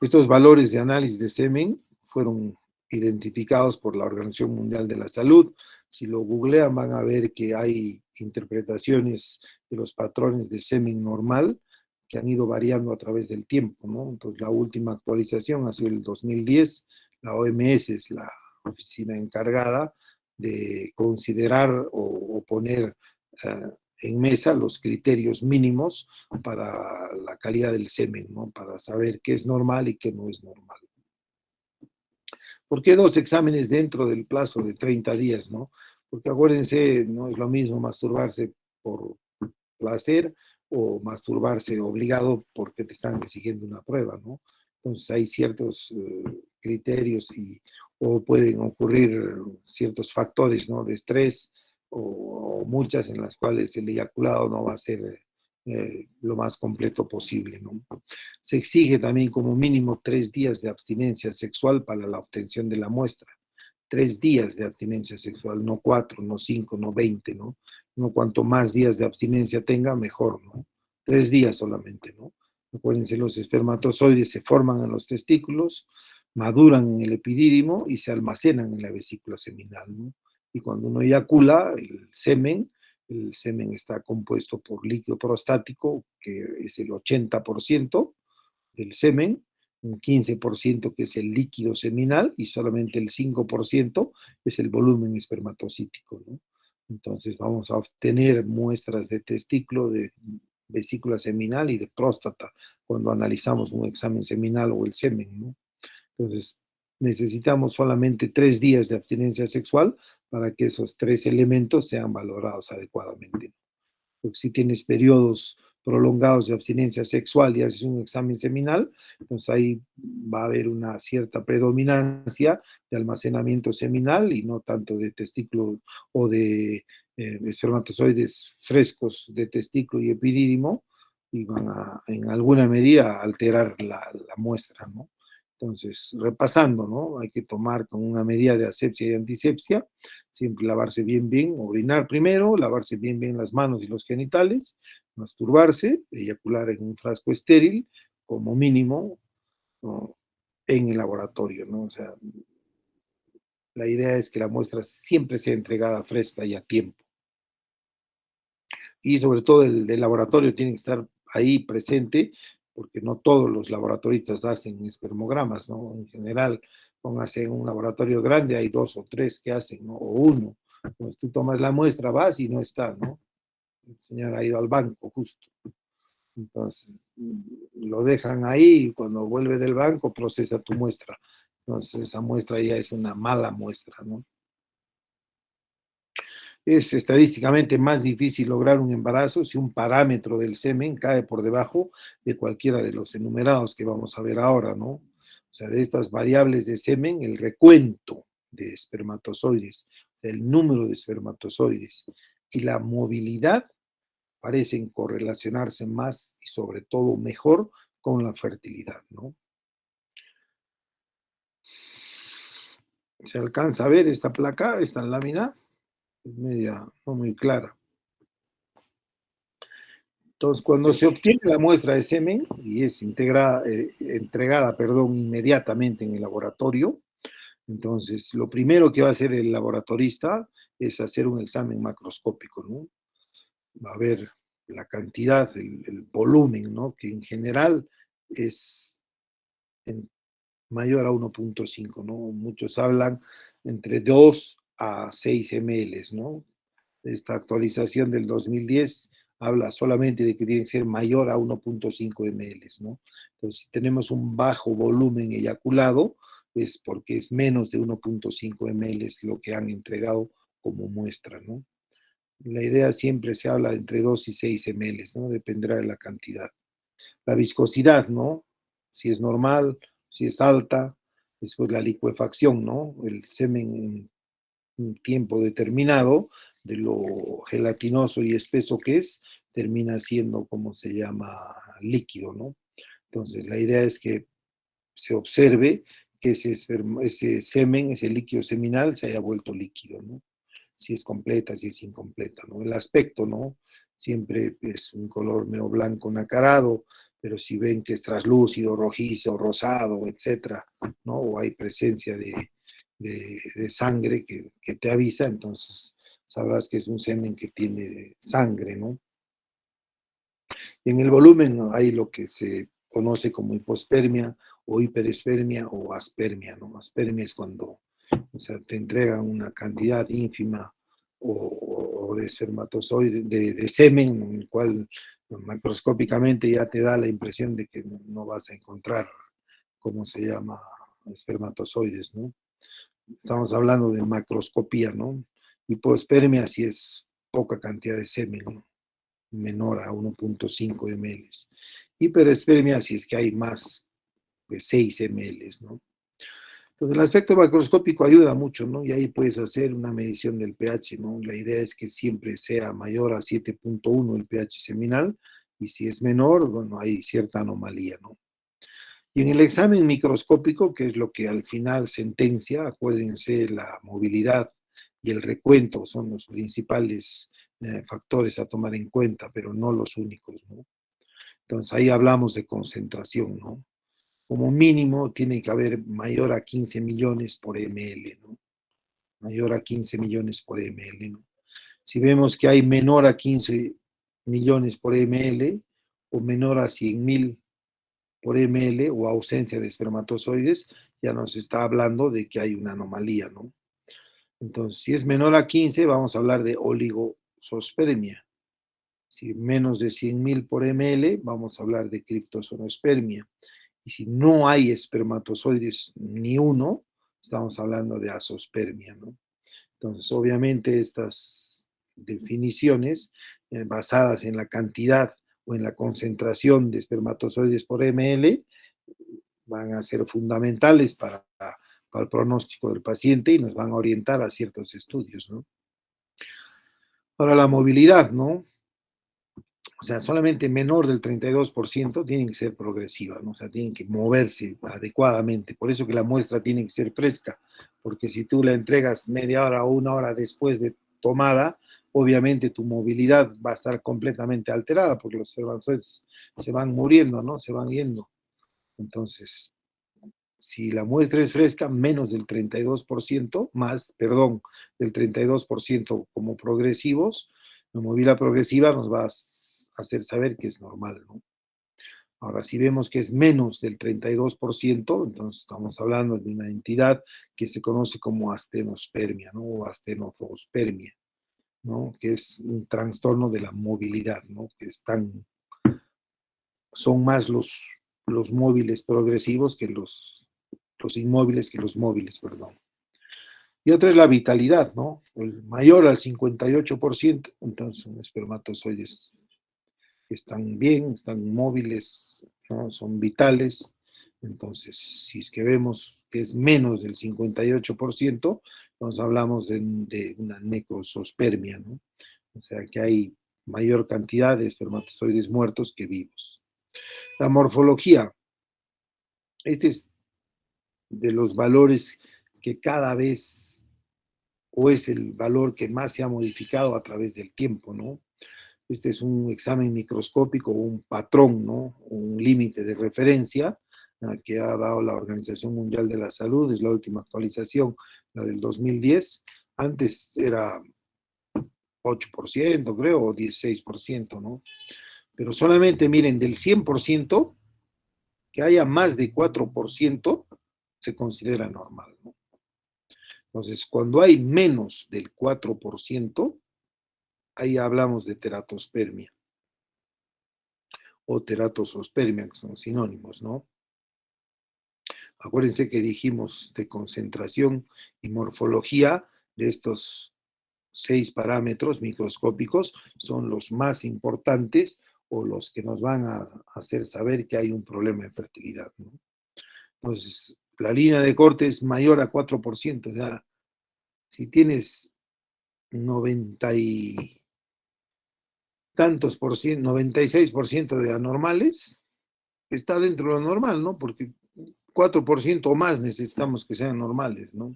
Estos valores de análisis de semen fueron identificados por la Organización Mundial de la Salud. Si lo googlean van a ver que hay interpretaciones de los patrones de semen normal que han ido variando a través del tiempo, ¿no? Entonces la última actualización ha sido el 2010. La OMS es la oficina encargada de considerar o poner en mesa los criterios mínimos para la calidad del semen, ¿no? Para saber qué es normal y qué no es normal. ¿Por qué 2 exámenes dentro del plazo de 30 días, no? Porque acuérdense, no es lo mismo masturbarse por placer o masturbarse obligado porque te están exigiendo una prueba, ¿no? Entonces hay ciertos criterios o pueden ocurrir ciertos factores, ¿no? De estrés o muchas en las cuales el eyaculado no va a ser lo más completo posible, ¿no? Se exige también como mínimo 3 días de abstinencia sexual para la obtención de la muestra. 3 días de abstinencia sexual, no 4, no 5, no 20, ¿no? No, cuanto más días de abstinencia tenga, mejor, ¿no? 3 días solamente, ¿no? Acuérdense, los espermatozoides se forman en los testículos, maduran en el epidídimo y se almacenan en la vesícula seminal, ¿no? Y cuando uno eyacula, el semen está compuesto por líquido prostático, que es el 80% del semen, un 15% que es el líquido seminal y solamente el 5% es el volumen espermatocítico, ¿no? Entonces vamos a obtener muestras de testículo, de vesícula seminal y de próstata cuando analizamos un examen seminal o el semen, ¿no? Entonces necesitamos solamente 3 días de abstinencia sexual para que esos 3 elementos sean valorados adecuadamente. Porque si tienes periodos prolongados de abstinencia sexual y haces un examen seminal, entonces ahí va a haber una cierta predominancia de almacenamiento seminal y no tanto de testículo o de espermatozoides frescos de testículo y epidídimo, y van a en alguna medida alterar la muestra, ¿no? Entonces, repasando, ¿no? Hay que tomar con una medida de asepsia y antisepsia, siempre lavarse bien, orinar primero, lavarse bien las manos y los genitales, masturbarse, eyacular en un frasco estéril, como mínimo, ¿no? En el laboratorio, ¿no? O sea, la idea es que la muestra siempre sea entregada fresca y a tiempo. Y sobre todo el del laboratorio tiene que estar ahí presente, porque no todos los laboratoristas hacen espermogramas, ¿no? En general, póngase en un laboratorio grande, hay 2 o 3 que hacen, ¿no? O uno. Entonces tú tomas la muestra, vas y no está, ¿no? El señor ha ido al banco justo. Entonces, lo dejan ahí y cuando vuelve del banco procesa tu muestra. Entonces, esa muestra ya es una mala muestra, ¿no? Es estadísticamente más difícil lograr un embarazo si un parámetro del semen cae por debajo de cualquiera de los enumerados que vamos a ver ahora, ¿no? O sea, de estas variables de semen, el recuento de espermatozoides, o sea, el número de espermatozoides y la movilidad parecen correlacionarse más y sobre todo mejor con la fertilidad, ¿no? Se alcanza a ver esta placa, esta lámina, es media, no muy clara. Entonces, cuando se obtiene la muestra de semen y es entregada, perdón, inmediatamente en el laboratorio, entonces lo primero que va a hacer el laboratorista es hacer un examen macroscópico, ¿no? Va a ver la cantidad, el volumen, ¿no? Que en general es mayor a 1.5, ¿no? Muchos hablan entre 2 a 6 ml, ¿no? Esta actualización del 2010 habla solamente de que tiene que ser mayor a 1.5 ml, ¿no? Entonces, si tenemos un bajo volumen eyaculado, es porque es menos de 1.5 ml lo que han entregado como muestra, ¿no? La idea siempre se habla de entre 2 y 6 ml, ¿no? Dependerá de la cantidad. La viscosidad, ¿no? Si es normal, si es alta, después la licuefacción, ¿no? El semen en un tiempo determinado, de lo gelatinoso y espeso que es, termina siendo como se llama líquido, ¿no? Entonces, la idea es que se observe que ese semen, ese líquido seminal se haya vuelto líquido, ¿no? Si es completa, si es incompleta, ¿no? El aspecto, ¿no? Siempre es un color medio blanco nacarado, pero si ven que es traslúcido, rojizo, rosado, etcétera, ¿no? O hay presencia de sangre que te avisa, entonces sabrás que es un semen que tiene sangre, ¿no? En el volumen hay lo que se conoce como hipospermia o hiperespermia o aspermia, ¿no? Aspermia es cuando, o sea, te entregan una cantidad ínfima o de espermatozoide, de semen, en el cual macroscópicamente ya te da la impresión de que no vas a encontrar, ¿cómo se llama? Espermatozoides, ¿no? Estamos hablando de macroscopía, ¿no? Hipospermia si es poca cantidad de semen, ¿no? Menor a 1.5 ml. Hiperespermia si es que hay más de 6 ml, ¿no? Entonces el aspecto macroscópico ayuda mucho, ¿no? Y ahí puedes hacer una medición del pH, ¿no? La idea es que siempre sea mayor a 7.1 el pH seminal, y si es menor, bueno, hay cierta anomalía, ¿no? Y en el examen microscópico, que es lo que al final sentencia, acuérdense, la movilidad y el recuento son los principales factores a tomar en cuenta, pero no los únicos, ¿no? Entonces ahí hablamos de concentración, ¿no? Como mínimo tiene que haber mayor a 15 millones por ml, ¿no? Mayor a 15 millones por ml, ¿no? Si vemos que hay menor a 15 millones por ml o menor a 100.000 por ml o ausencia de espermatozoides, ya nos está hablando de que hay una anomalía, ¿no? Entonces, si es menor a 15, vamos a hablar de oligosospermia. Si menos de 100.000 por ml, vamos a hablar de criptozonospermia. Y si no hay espermatozoides ni uno, estamos hablando de azospermia, ¿no? Entonces, obviamente, estas definiciones basadas en la cantidad o en la concentración de espermatozoides por ml van a ser fundamentales para el pronóstico del paciente y nos van a orientar a ciertos estudios, ¿no? Ahora, la movilidad, ¿no? O sea, solamente menor del 32% tienen que ser progresivas, ¿no? O sea, tienen que moverse adecuadamente. Por eso que la muestra tiene que ser fresca, porque si tú la entregas media hora o una hora después de tomada, obviamente tu movilidad va a estar completamente alterada, porque los espermatozoides se van muriendo, ¿no? Se van yendo. Entonces, si la muestra es fresca, menos del 32%, más, perdón, del 32% como progresivos, la movilidad progresiva nos va a hacer saber que es normal, ¿no? Ahora, si vemos que es menos del 32%, entonces estamos hablando de una entidad que se conoce como astenospermia, ¿no? O astenozospermia, ¿no? Que es un trastorno de la movilidad, ¿no? Que son más los móviles progresivos que los inmóviles que los móviles, perdón. Y otra es la vitalidad, ¿no? El mayor al 58%, entonces son espermatozoides que están bien, están móviles, ¿no? Son vitales. Entonces, si es que vemos que es menos del 58%, entonces hablamos de una necrosospermia, ¿no? O sea que hay mayor cantidad de espermatozoides muertos que vivos. La morfología, este es de los valores que cada vez, o es el valor que más se ha modificado a través del tiempo, ¿no? Este es un examen microscópico, un patrón, ¿no? Un límite de referencia que ha dado la Organización Mundial de la Salud, es la última actualización, la del 2010. Antes era 8%, creo, o 16%, ¿no? Pero solamente miren, del 100%, que haya más de 4%, se considera normal, ¿no? Entonces, cuando hay menos del 4%, ahí hablamos de teratospermia o teratosospermia, que son sinónimos, ¿no? Acuérdense que dijimos de concentración y morfología de estos 6 parámetros microscópicos son los más importantes o los que nos van a hacer saber que hay un problema de fertilidad, ¿no? Entonces, la línea de corte es mayor a 4%, o sea, si tienes 90 y tantos por ciento, 96% de anormales, está dentro de lo normal, ¿no? Porque 4% o más necesitamos que sean normales, ¿no?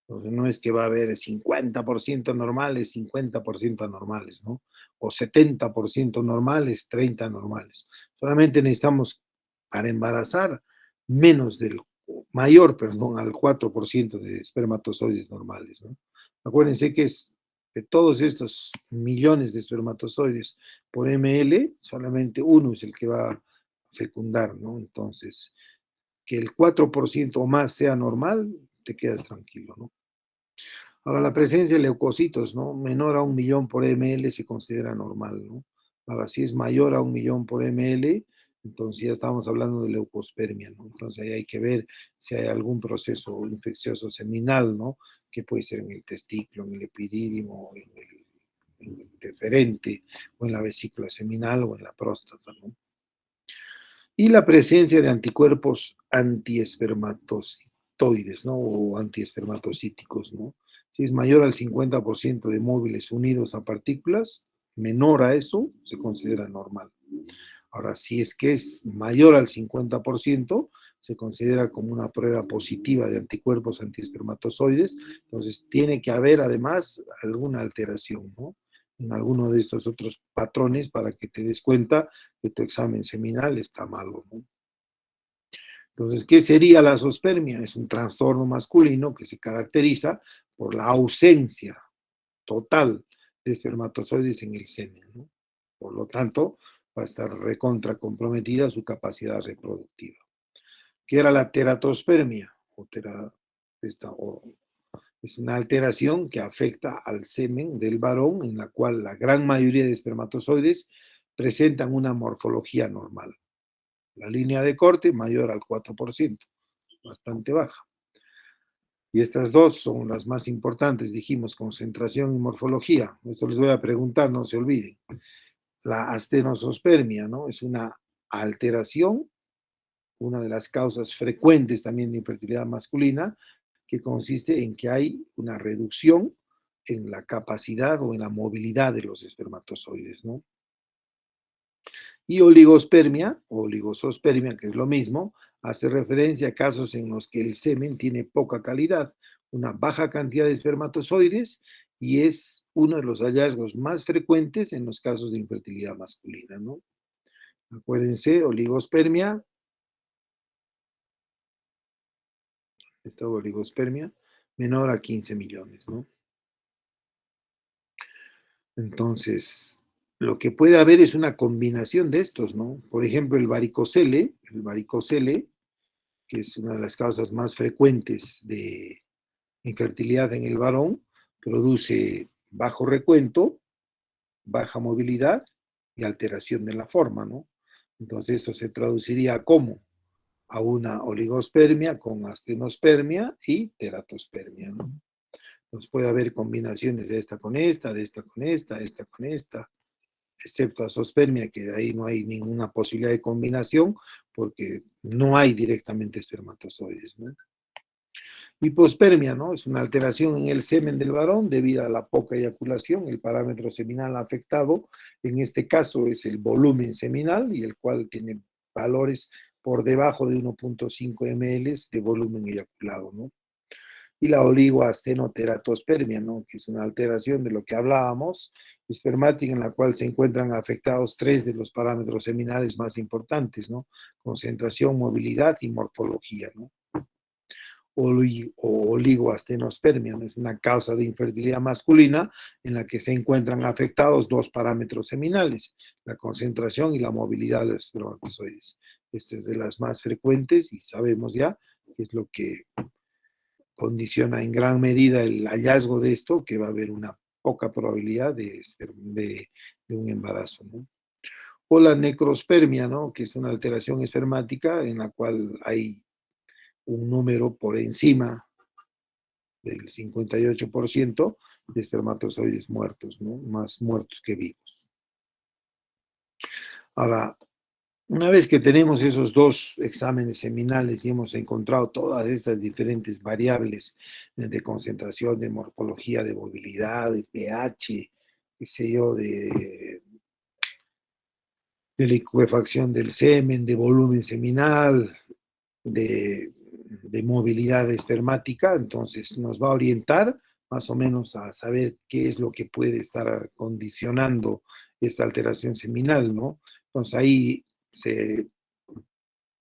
Entonces, no es que va a haber 50% normales, 50% anormales, ¿no? O 70% normales, 30 anormales. Solamente necesitamos, para embarazar, menos del, mayor, perdón, al 4% de espermatozoides normales, ¿no? Acuérdense que es de todos estos millones de espermatozoides por ml, solamente uno es el que va a fecundar, ¿no? Entonces, que el 4% o más sea normal, te quedas tranquilo, ¿no? Ahora, la presencia de leucocitos, ¿no? Menor a 1.000.000 por ml se considera normal, ¿no? Ahora, si es mayor a 1.000.000 por ml, entonces ya estamos hablando de leucospermia, ¿no? Entonces ahí hay que ver si hay algún proceso infeccioso seminal, ¿no? Que puede ser en el testículo, en el epidídimo, en el deferente, o en la vesícula seminal, o en la próstata, ¿no? Y la presencia de anticuerpos antiespermatocitoides, ¿no? O antiespermatocíticos, ¿no? Si es mayor al 50% de móviles unidos a partículas, menor a eso, se considera normal. Ahora, si es que es mayor al 50%, se considera como una prueba positiva de anticuerpos antiespermatozoides, entonces tiene que haber además alguna alteración, ¿no? En alguno de estos otros patrones para que te des cuenta que tu examen seminal está malo, ¿no? Entonces, ¿qué sería la zoospermia? Es un trastorno masculino que se caracteriza por la ausencia total de espermatozoides en el semen, ¿no? Por lo tanto, va a estar recontra comprometida su capacidad reproductiva. ¿Qué era la teratospermia? Es una alteración que afecta al semen del varón, en la cual la gran mayoría de espermatozoides presentan una morfología normal. La línea de corte mayor al 4%, bastante baja. Y estas dos son las más importantes, dijimos, concentración y morfología. Esto les voy a preguntar, no se olviden. La astenosospermia, ¿no? Es una alteración, una de las causas frecuentes también de infertilidad masculina, que consiste en que hay una reducción en la capacidad o en la movilidad de los espermatozoides, ¿no? Y oligospermia, o oligosospermia, que es lo mismo, hace referencia a casos en los que el semen tiene poca calidad, una baja cantidad de espermatozoides, y es uno de los hallazgos más frecuentes en los casos de infertilidad masculina, ¿no? Acuérdense, oligospermia, esta oligospermia, menor a 15 millones, ¿no? Entonces, lo que puede haber es una combinación de estos, ¿no? Por ejemplo, el varicocele, que es una de las causas más frecuentes de infertilidad en el varón, produce bajo recuento, baja movilidad y alteración de la forma, ¿no? Entonces esto se traduciría como a una oligospermia con astenospermia y teratospermia, ¿no? Entonces puede haber combinaciones de esta con esta, de esta con esta con esta, excepto azospermia, que ahí no hay ninguna posibilidad de combinación porque no hay directamente espermatozoides, ¿no? Hipospermia, ¿no? Es una alteración en el semen del varón debido a la poca eyaculación. El parámetro seminal afectado, en este caso, es el volumen seminal, y el cual tiene valores por debajo de 1.5 ml de volumen eyaculado, ¿no? Y la oligoastenoteratospermia, ¿no? Que es una alteración de lo que hablábamos, espermática, en la cual se encuentran afectados tres de los parámetros seminales más importantes, ¿no? Concentración, movilidad y morfología, ¿no? O oligoastenospermia, ¿no? Es una causa de infertilidad masculina en la que se encuentran afectados dos parámetros seminales, la concentración y la movilidad de los espermatozoides. Esta es de las más frecuentes y sabemos ya que es lo que condiciona en gran medida el hallazgo de esto, que va a haber una poca probabilidad de un embarazo, ¿no? O la necrospermia, ¿no? Que es una alteración espermática en la cual hay un número por encima del 58% de espermatozoides muertos, ¿no? Más muertos que vivos. Ahora, una vez que tenemos esos dos exámenes seminales y hemos encontrado todas estas diferentes variables de concentración, de morfología, de movilidad, de pH, qué sé yo, de licuefacción del semen, de volumen seminal, de, de movilidad espermática, entonces nos va a orientar más o menos a saber qué es lo que puede estar condicionando esta alteración seminal, ¿no? Entonces ahí se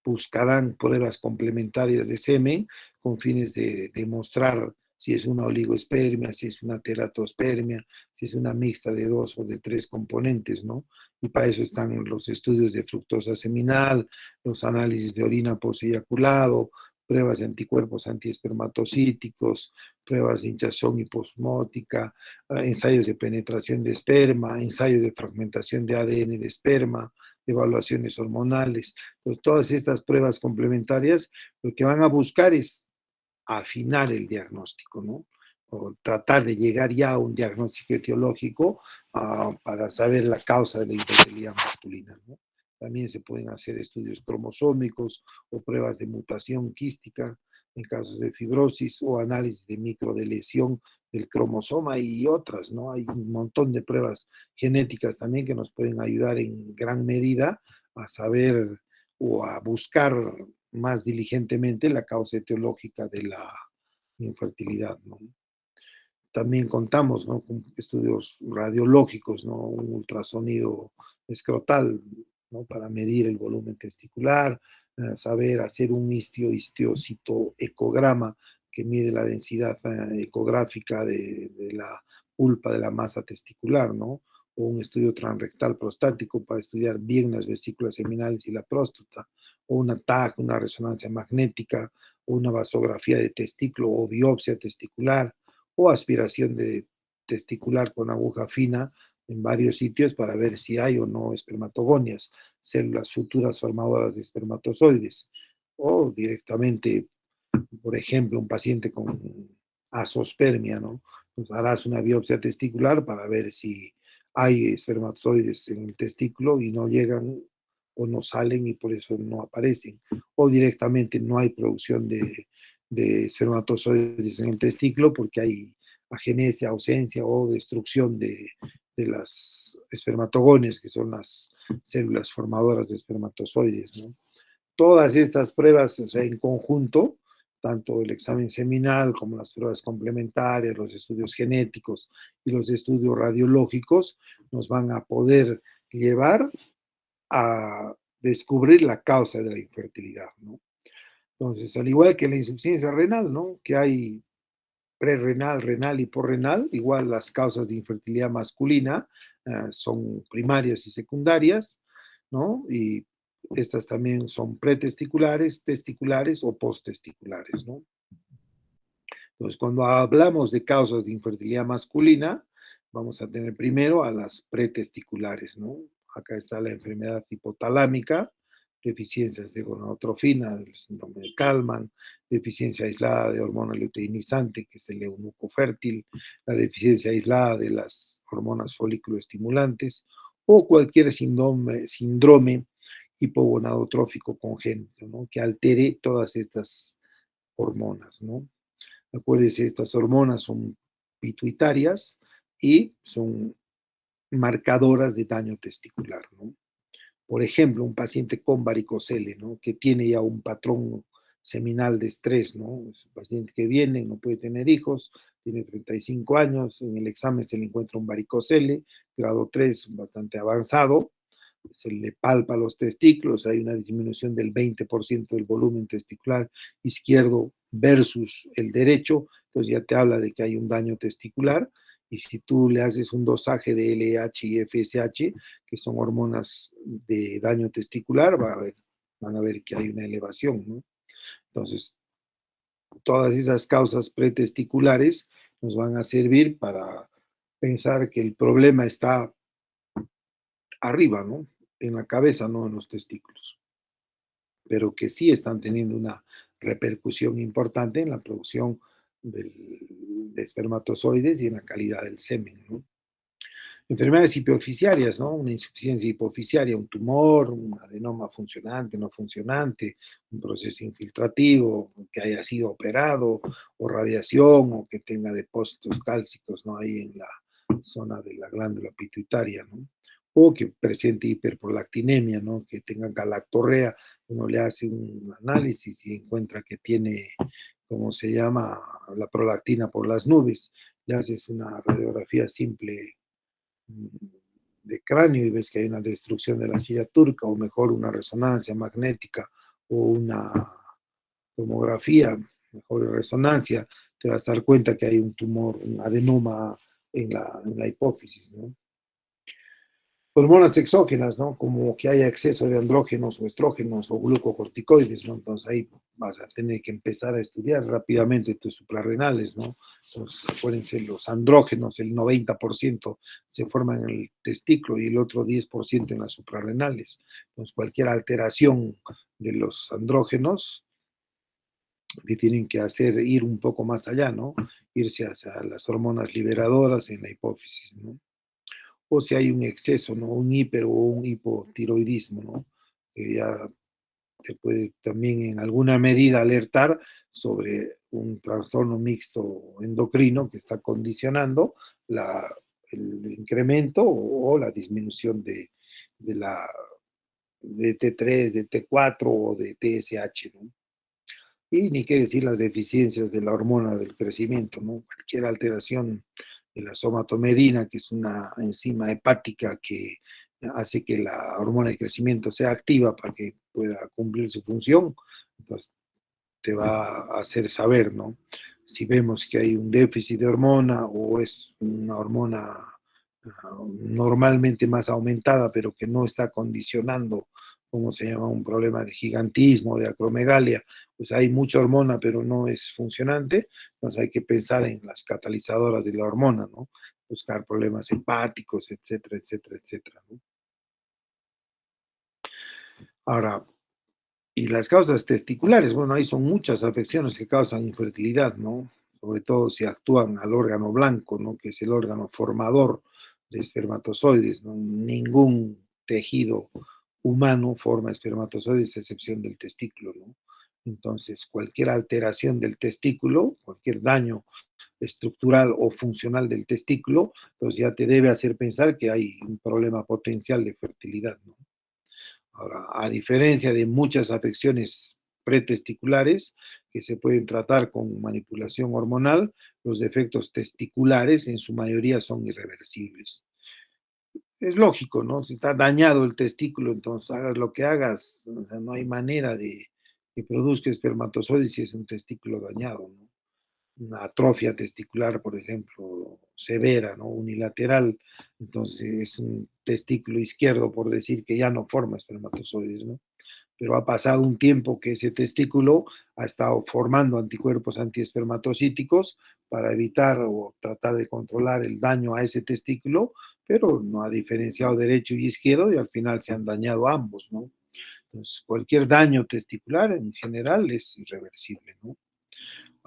buscarán pruebas complementarias de semen con fines de demostrar si es una oligoespermia, si es una teratospermia, si es una mixta de 2 o de 3 componentes, ¿no? Y para eso están los estudios de fructosa seminal, los análisis de orina posteyaculado, pruebas de anticuerpos antiespermatocíticos, pruebas de hinchazón hiposmótica, ensayos de penetración de esperma, ensayos de fragmentación de ADN de esperma, evaluaciones hormonales. Pues todas estas pruebas complementarias lo que van a buscar es afinar el diagnóstico, ¿no? O tratar de llegar ya a un diagnóstico etiológico para saber la causa de la infertilidad masculina, ¿no? También se pueden hacer estudios cromosómicos o pruebas de mutación quística en casos de fibrosis o análisis de microdeleción del cromosoma y otras, ¿no? Hay un montón de pruebas genéticas también que nos pueden ayudar en gran medida a saber o a buscar más diligentemente la causa etiológica de la infertilidad, ¿no? También contamos, ¿no?, con estudios radiológicos, ¿no? Un ultrasonido escrotal, ¿no?, para medir el volumen testicular, saber hacer un histiocitoecograma que mide la densidad ecográfica de la pulpa de la masa testicular, ¿no? O un estudio transrectal prostático para estudiar bien las vesículas seminales y la próstata, o una TAC, una resonancia magnética, o una vasografía de testículo o biopsia testicular, o aspiración de testicular con aguja fina en varios sitios para ver si hay o no espermatogonias, células futuras formadoras de espermatozoides, o directamente, por ejemplo, un paciente con azospermia, ¿no? Pues harás una biopsia testicular para ver si hay espermatozoides en el testículo y no llegan o no salen y por eso no aparecen. O directamente no hay producción de espermatozoides en el testículo porque hay agenesia, ausencia o destrucción de las espermatogonias, que son las células formadoras de espermatozoides, ¿no? Todas estas pruebas, o sea, en conjunto, tanto el examen seminal como las pruebas complementarias, los estudios genéticos y los estudios radiológicos, nos van a poder llevar a descubrir la causa de la infertilidad, ¿no? Entonces, al igual que la insuficiencia renal, ¿no?, que hay prerrenal, renal y porrenal, igual las causas de infertilidad masculina son primarias y secundarias, ¿no? Y estas también son pretesticulares, testiculares o posttesticulares, ¿no? Entonces, cuando hablamos de causas de infertilidad masculina, vamos a tener primero a las pretesticulares, ¿no? Acá está la enfermedad hipotalámica, deficiencias de gonadotrofina, el síndrome de Kallmann, deficiencia aislada de hormona luteinizante, que es el eunuco fértil, la deficiencia aislada de las hormonas folículo estimulantes, o cualquier síndrome hipogonadotrófico congénito, ¿no?, que altere todas estas hormonas, ¿no? Acuérdense, estas hormonas son pituitarias y son marcadoras de daño testicular, ¿no? Por ejemplo, un paciente con varicocele, ¿no?, que tiene ya un patrón seminal de estrés, ¿no? Es un paciente que viene, no puede tener hijos, tiene 35 años, en el examen se le encuentra un varicocele, grado 3, bastante avanzado, se le palpa los testículos, hay una disminución del 20% del volumen testicular izquierdo versus el derecho, entonces ya te habla de que hay un daño testicular, y si tú le haces un dosaje de LH y FSH, que son hormonas de daño testicular, van a ver que hay una elevación, ¿no? Entonces, todas esas causas pretesticulares nos van a servir para pensar que el problema está arriba, ¿no?, en la cabeza, no en los testículos, pero que sí están teniendo una repercusión importante en la producción de espermatozoides y en la calidad del semen, ¿no? Enfermedades hipoficiarias, ¿no? Una insuficiencia hipoficiaria, un tumor, un adenoma funcionante, no funcionante, un proceso infiltrativo, que haya sido operado, o radiación, o que tenga depósitos cálcicos, ¿no?, ahí en la zona de la glándula pituitaria, ¿no? O que presente hiperprolactinemia, ¿no?, que tenga galactorrea uno le hace un análisis y encuentra que tiene, como se llama, la prolactina por las nubes. Le haces una radiografía simple mm, de cráneo y ves que hay una destrucción de la silla turca, o mejor una resonancia magnética o una tomografía, mejor de resonancia, te vas a dar cuenta que hay un tumor, un adenoma en la hipófisis, ¿no? Hormonas exógenas, ¿no? Como que haya exceso de andrógenos o estrógenos o glucocorticoides, ¿no? Entonces ahí vas a tener que empezar a estudiar rápidamente tus suprarrenales, ¿no? Entonces, acuérdense, los andrógenos, el 90% se forman en el testículo y el otro 10% en las suprarrenales. Entonces, cualquier alteración de los andrógenos que tienen que hacer ir un poco más allá, ¿no? Irse hacia las hormonas liberadoras en la hipófisis, ¿no? O si hay un exceso, ¿no? Un hiper o un hipotiroidismo, ¿no? Que ya te puede también en alguna medida alertar sobre un trastorno mixto endocrino que está condicionando la, el incremento o la disminución de la de T3, de T4 o de TSH, ¿no? Y ni qué decir las deficiencias de la hormona del crecimiento, ¿no? Cualquier alteración de la somatomedina, que es una enzima hepática que hace que la hormona de crecimiento sea activa para que pueda cumplir su función, entonces te va a hacer saber, ¿no? Si vemos que hay un déficit de hormona o es una hormona normalmente más aumentada, pero que no está condicionando, como se llama, un problema de gigantismo, de acromegalia, pues hay mucha hormona, pero no es funcionante, entonces hay que pensar en las catalizadoras de la hormona, ¿no? Buscar problemas hepáticos, etcétera, etcétera, etcétera, ¿no? Ahora, y las causas testiculares, bueno, ahí son muchas afecciones que causan infertilidad, ¿no? Sobre todo si actúan al órgano blanco, ¿no? Que es el órgano formador de espermatozoides, ¿no? Ningún tejido humano forma espermatozoides a excepción del testículo, ¿no? Entonces, cualquier alteración del testículo, cualquier daño estructural o funcional del testículo, pues ya te debe hacer pensar que hay un problema potencial de fertilidad, ¿no? Ahora, a diferencia de muchas afecciones pretesticulares que se pueden tratar con manipulación hormonal, los defectos testiculares en su mayoría son irreversibles. Es lógico, ¿no? Si está dañado el testículo, entonces hagas lo que hagas, o sea, no hay manera de que produzca espermatozoides si es un testículo dañado, ¿no? Una atrofia testicular, por ejemplo, severa, ¿no? Unilateral, entonces es un testículo izquierdo, por decir que ya no forma espermatozoides, ¿no? Pero ha pasado un tiempo que ese testículo ha estado formando anticuerpos antiespermatocíticos para evitar o tratar de controlar el daño a ese testículo, pero no ha diferenciado derecho y izquierdo y al final se han dañado ambos, ¿no? Entonces, cualquier daño testicular en general es irreversible, ¿no?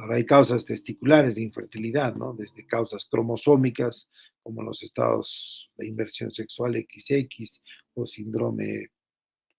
Ahora hay causas testiculares de infertilidad, ¿no? Desde causas cromosómicas, como los estados de inversión sexual XX o síndrome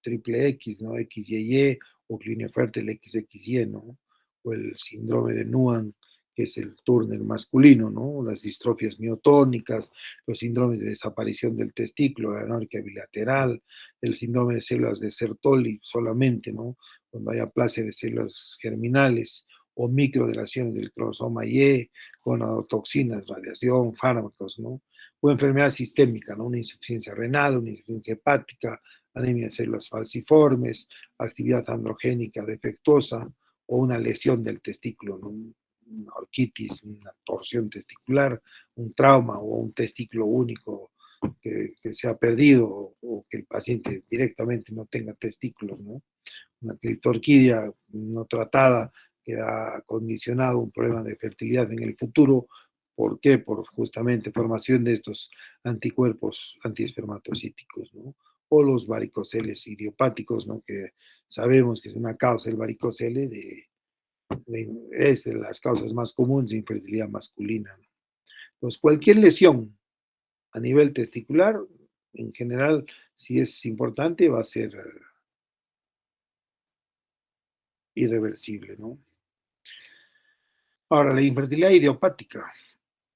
triple X, ¿no? XYY o Klinefelter XXY, ¿no? O el síndrome de Nuan, que es el Turner masculino, ¿no? Las distrofias miotónicas, los síndromes de desaparición del testículo, la anorquia bilateral, el síndrome de células de Sertoli solamente, ¿no? Cuando hay aplasia de células germinales o microdeleciones del cromosoma Y, con toxinas, radiación, fármacos, ¿no? O enfermedad sistémica, ¿no? Una insuficiencia renal, una insuficiencia hepática, anemia de células falciformes, actividad androgénica defectuosa o una lesión del testículo, ¿no? Una orquitis, una torsión testicular, un trauma o un testículo único que se ha perdido o que el paciente directamente no tenga testículos, ¿no? Una criptorquidia no tratada que ha condicionado un problema de fertilidad en el futuro. ¿Por qué? Por justamente formación de estos anticuerpos antiespermatocíticos, ¿no? O los varicoceles idiopáticos, ¿no? Que sabemos que es una causa el varicocele es de las causas más comunes de infertilidad masculina, ¿no? Entonces, cualquier lesión a nivel testicular, en general, si es importante, va a ser irreversible, ¿no? Ahora, la infertilidad idiopática.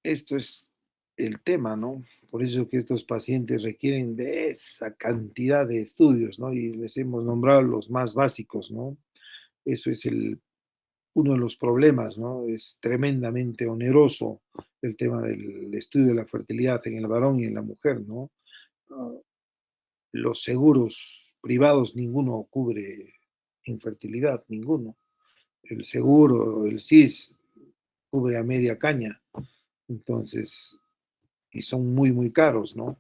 Esto es el tema, ¿no? Por eso que estos pacientes requieren de esa cantidad de estudios, ¿no? Y les hemos nombrado los más básicos, ¿no? Eso es uno de los problemas, ¿no? Es tremendamente oneroso el tema del estudio de la fertilidad en el varón y en la mujer, ¿no? Ah, los seguros privados, ninguno cubre infertilidad, ninguno. El seguro, el SIS, cubre a media caña. Entonces, y son muy, muy caros, ¿no?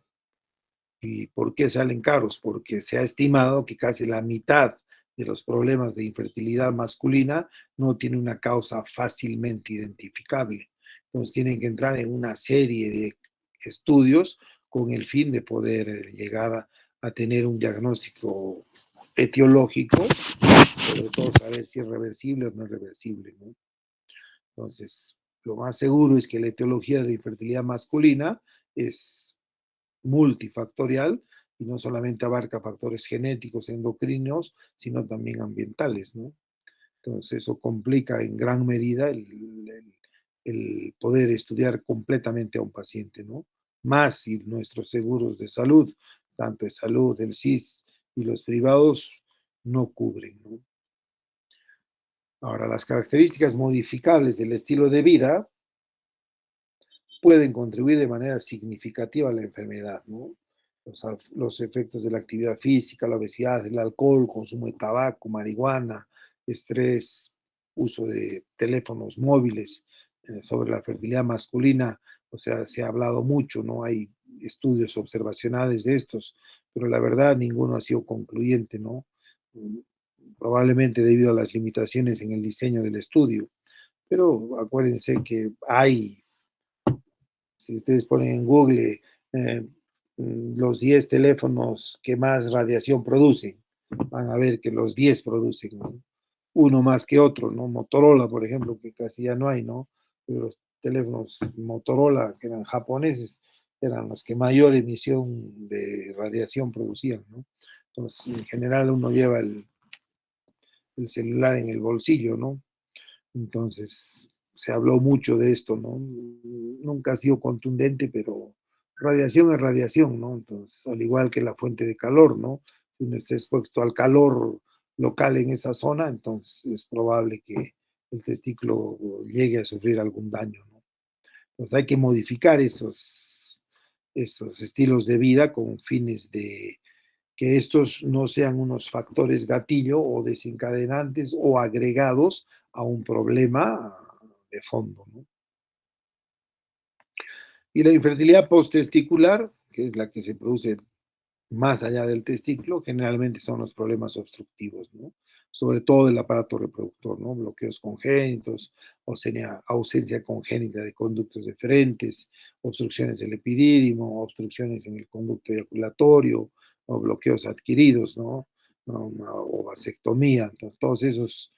¿Y por qué salen caros? Porque se ha estimado que casi la mitad de los problemas de infertilidad masculina no tiene una causa fácilmente identificable. Entonces tienen que entrar en una serie de estudios con el fin de poder llegar a tener un diagnóstico etiológico, sobre todo saber si es reversible o no es reversible, ¿no? Entonces, lo más seguro es que la etiología de la infertilidad masculina es multifactorial y no solamente abarca factores genéticos, endocrinos, sino también ambientales, ¿no? Entonces eso complica en gran medida el poder estudiar completamente a un paciente, ¿no? Más si nuestros seguros de salud, tanto de salud, el SIS y los privados, no cubren, ¿no? Ahora, las características modificables del estilo de vida pueden contribuir de manera significativa a la enfermedad, ¿no? Los efectos de la actividad física, la obesidad, el alcohol, consumo de tabaco, marihuana, estrés, uso de teléfonos móviles, sobre la fertilidad masculina, o sea, se ha hablado mucho, ¿no? Hay estudios observacionales de estos, pero la verdad ninguno ha sido concluyente, ¿no? Mm, Probablemente debido a las limitaciones en el diseño del estudio. Pero acuérdense que hay, si ustedes ponen en Google los 10 teléfonos que más radiación producen, van a ver que los 10 producen, ¿no? Uno más que otro, ¿no? Motorola, por ejemplo, que casi ya no hay, ¿no? Pero los teléfonos Motorola, que eran japoneses, eran los que mayor emisión de radiación producían, ¿no? Entonces, en general uno lleva el celular en el bolsillo, ¿no? Entonces, se habló mucho de esto, ¿no? Nunca ha sido contundente, pero radiación es radiación, ¿no? Entonces, al igual que la fuente de calor, ¿no? Si uno está expuesto al calor local en esa zona, entonces es probable que el testículo llegue a sufrir algún daño, ¿no? Entonces, hay que modificar esos estilos de vida con fines de que estos no sean unos factores gatillo o desencadenantes o agregados a un problema de fondo, ¿no? Y la infertilidad posttesticular, que es la que se produce más allá del testículo, generalmente son los problemas obstructivos, ¿no? Sobre todo el aparato reproductor, ¿no? Bloqueos congénitos, ausencia congénita de conductos deferentes, obstrucciones del epidídimo, obstrucciones en el conducto eyaculatorio, o bloqueos adquiridos, ¿no? O vasectomía. Entonces, todos esos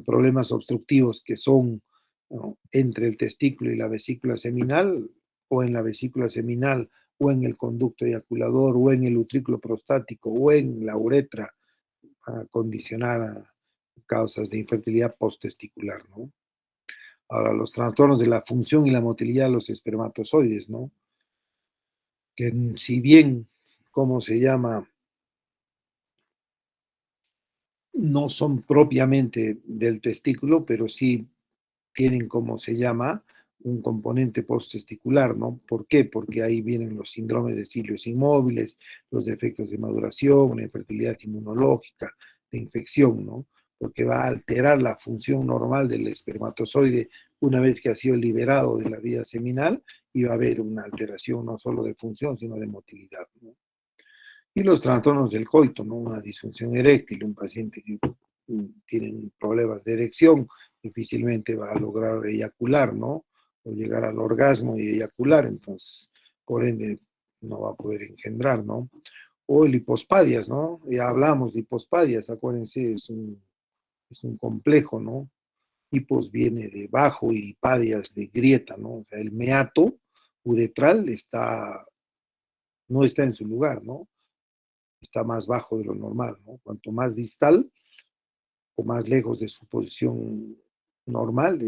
problemas obstructivos que son, ¿no?, entre el testículo y la vesícula seminal, o en la vesícula seminal, o en el conducto eyaculador, o en el utrículo prostático, o en la uretra, a condicionar a causas de infertilidad posttesticular, ¿no? Ahora, los trastornos de la función y la motilidad de los espermatozoides, ¿no? Que si bien, ¿cómo se llama? No son propiamente del testículo, pero sí tienen, como se llama, un componente posttesticular, ¿no? ¿Por qué? Porque ahí vienen los síndromes de cilios inmóviles, los defectos de maduración, la infertilidad inmunológica, la infección, ¿no? Porque va a alterar la función normal del espermatozoide una vez que ha sido liberado de la vía seminal, y va a haber una alteración no solo de función, sino de motilidad, ¿no? Y los trastornos del coito, ¿no? Una disfunción eréctil, un paciente que tiene problemas de erección, difícilmente va a lograr eyacular, ¿no? O llegar al orgasmo y eyacular, entonces, por ende, no va a poder engendrar, ¿no? O el hipospadias, ¿no? Ya hablamos de hipospadias, acuérdense, es un complejo, ¿no? Hipos viene de bajo y padias de grieta, ¿no? O sea, el meato uretral no está en su lugar, ¿no? Está más bajo de lo normal, ¿no? Cuanto más distal o más lejos de su posición normal,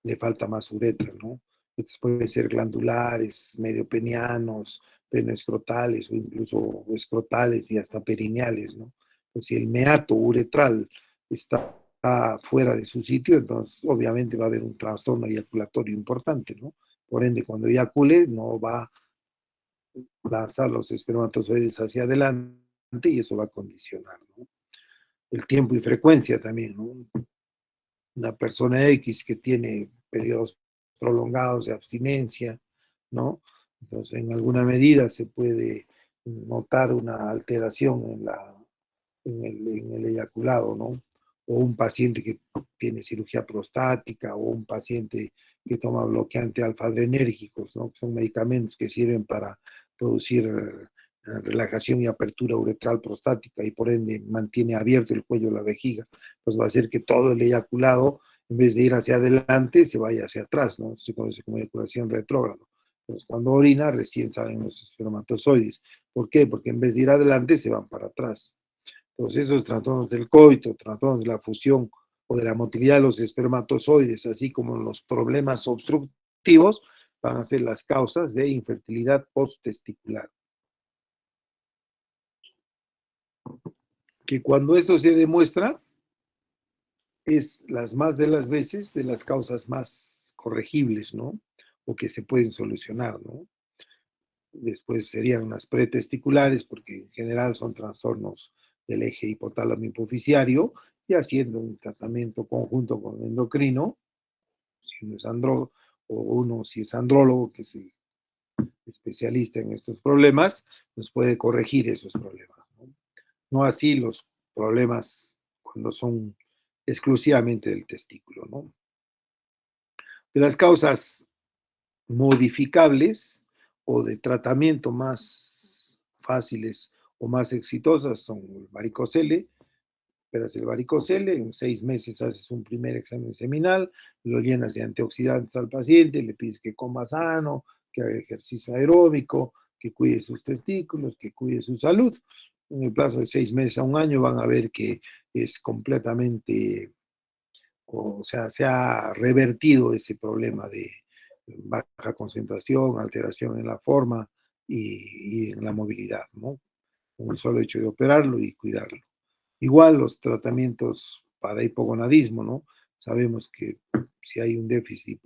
le falta más uretra, ¿no? Estos pueden ser glandulares, medio penianos, penoescrotales o incluso escrotales y hasta perineales, ¿no? Pues si el meato uretral está fuera de su sitio, entonces obviamente va a haber un trastorno eyaculatorio importante, ¿no? Por ende, cuando eyacule, no va a lanzar los espermatozoides hacia adelante y eso va a condicionar, ¿no? El tiempo y frecuencia también, ¿no? Una persona X que tiene periodos prolongados de abstinencia, ¿no? Entonces, en alguna medida se puede notar una alteración en el eyaculado, ¿no? O un paciente que tiene cirugía prostática, o un paciente que toma bloqueante alfa-adrenérgicos, ¿no? Que son medicamentos que sirven para producir relajación y apertura uretral prostática y por ende mantiene abierto el cuello de la vejiga, pues va a hacer que todo el eyaculado, en vez de ir hacia adelante, se vaya hacia atrás, ¿no? Se conoce como eyaculación retrógrado. Entonces, cuando orina, recién salen los espermatozoides. ¿Por qué? Porque en vez de ir adelante, se van para atrás. Entonces, esos trastornos del coito, trastornos de la fusión o de la motilidad de los espermatozoides, así como los problemas obstructivos, van a ser las causas de infertilidad posttesticular. Que cuando esto se demuestra, es las más de las veces de las causas más corregibles, ¿no? O que se pueden solucionar, ¿no? Después serían las pretesticulares, porque en general son trastornos del eje hipotálamo hipoficiario, y haciendo un tratamiento conjunto con endocrino, si uno es andrólogo, o uno si es andrólogo, que es el especialista en estos problemas, nos puede corregir esos problemas, ¿no? No así los problemas cuando son exclusivamente del testículo, ¿no? De las causas modificables o de tratamiento más fáciles o más exitosas son el varicocele. Operas el varicocele, en 6 meses haces un primer examen seminal, lo llenas de antioxidantes al paciente, le pides que coma sano, que haga ejercicio aeróbico, que cuide sus testículos, que cuide su salud. En el plazo de 6 meses a un año van a ver que es completamente, o sea, se ha revertido ese problema de baja concentración, alteración en la forma y en la movilidad, ¿no? Con el solo hecho de operarlo y cuidarlo. Igual los tratamientos para hipogonadismo, ¿no? Sabemos que si hay un déficit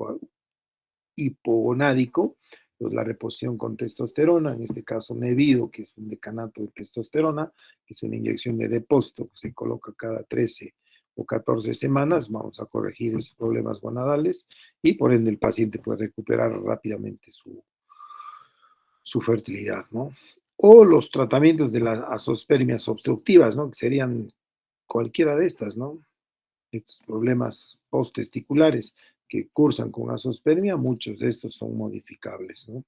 hipogonádico, pues la reposición con testosterona, en este caso Nevido, que es un decanato de testosterona, que es una inyección de depósito que se coloca cada 13 o 14 semanas, vamos a corregir esos problemas gonadales y por ende el paciente puede recuperar rápidamente su fertilidad, ¿no? O los tratamientos de las azospermias obstructivas, ¿no? Que serían cualquiera de estas, ¿no? Estos problemas posttesticulares que cursan con azospermia, muchos de estos son modificables, ¿no?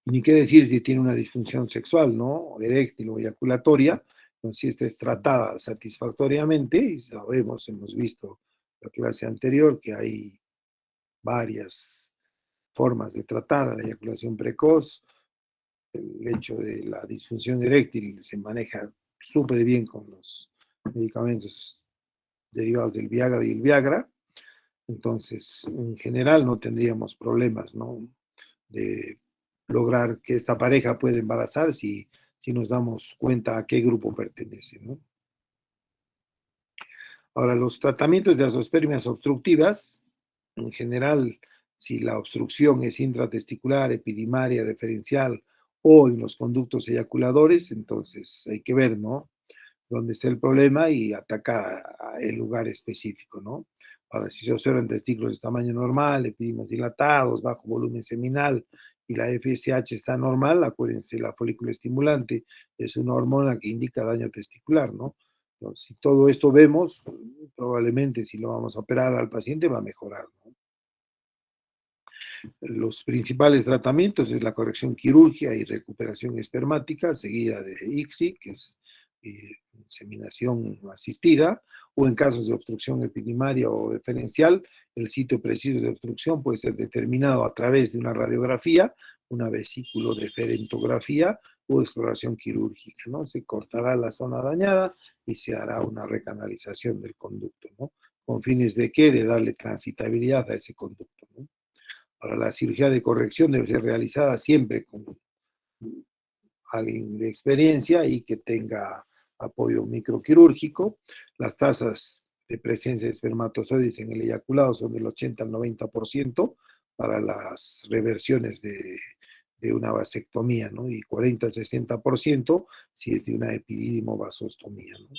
Y ni qué decir si tiene una disfunción sexual, ¿no? Eréctil o eyaculatoria, pues si esta es tratada satisfactoriamente, y sabemos, hemos visto la clase anterior que hay varias formas de tratar a la eyaculación precoz. El hecho de la disfunción eréctil se maneja súper bien con los medicamentos derivados del Viagra y el Viagra. Entonces, en general no tendríamos problemas, ¿no? De lograr que esta pareja pueda embarazar si nos damos cuenta a qué grupo pertenece, ¿no? Ahora, los tratamientos de azospermias obstructivas, en general, si la obstrucción es intratesticular, epidimaria, deferencial o en los conductos eyaculadores, entonces hay que ver, ¿no? Dónde está el problema y atacar el lugar específico, ¿no? Ahora, si se observan testículos de tamaño normal, epidimas dilatados, bajo volumen seminal y la FSH está normal, acuérdense, la folículo estimulante es una hormona que indica daño testicular, ¿no? Entonces, si todo esto vemos, probablemente si lo vamos a operar al paciente va a mejorar, ¿no? Los principales tratamientos es la corrección quirúrgica y recuperación espermática, seguida de ICSI, que es inseminación asistida, o en casos de obstrucción epidimaria o diferencial, el sitio preciso de obstrucción puede ser determinado a través de una radiografía, una vesículodeferentografía o exploración quirúrgica, ¿no? Se cortará la zona dañada y se hará una recanalización del conducto, ¿no? ¿Con fines de qué? De darle transitabilidad a ese conducto, ¿no? Ahora, la cirugía de corrección debe ser realizada siempre con alguien de experiencia y que tenga apoyo microquirúrgico. Las tasas de presencia de espermatozoides en el eyaculado son del 80 al 90% para las reversiones de una vasectomía, ¿no? Y 40 al 60% si es de una epididimo-vasostomía, ¿no?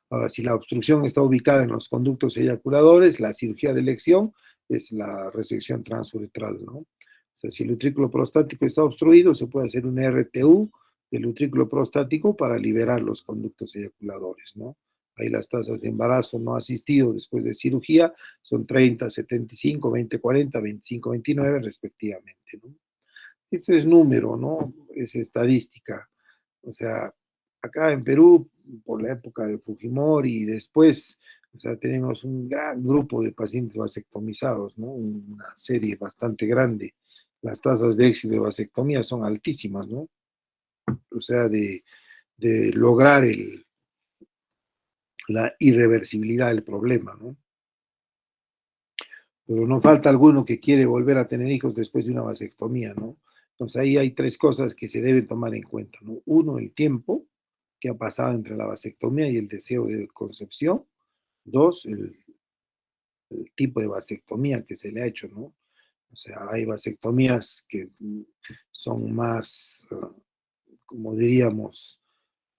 Ahora, si la obstrucción está ubicada en los conductos eyaculadores, la cirugía de elección es la resección transuretral, ¿no? O sea, si el utrículo prostático está obstruido, se puede hacer un RTU del utrículo prostático para liberar los conductos eyaculadores, ¿no? Ahí las tasas de embarazo no asistido después de cirugía son 30, 75, 20, 40, 25, 29 respectivamente, ¿no? Esto es número, ¿no? Es estadística. O sea, acá en Perú, por la época de Fujimori y después, o sea, tenemos un gran grupo de pacientes vasectomizados, ¿no? Una serie bastante grande. Las tasas de éxito de vasectomía son altísimas, ¿no? O sea, de lograr la irreversibilidad del problema, ¿no? Pero no falta alguno que quiere volver a tener hijos después de una vasectomía, ¿no? Entonces ahí hay tres cosas que se deben tomar en cuenta, ¿no? Uno, el tiempo que ha pasado entre la vasectomía y el deseo de concepción. Dos, el tipo de vasectomía que se le ha hecho, ¿no? O sea, hay vasectomías que son más, como diríamos,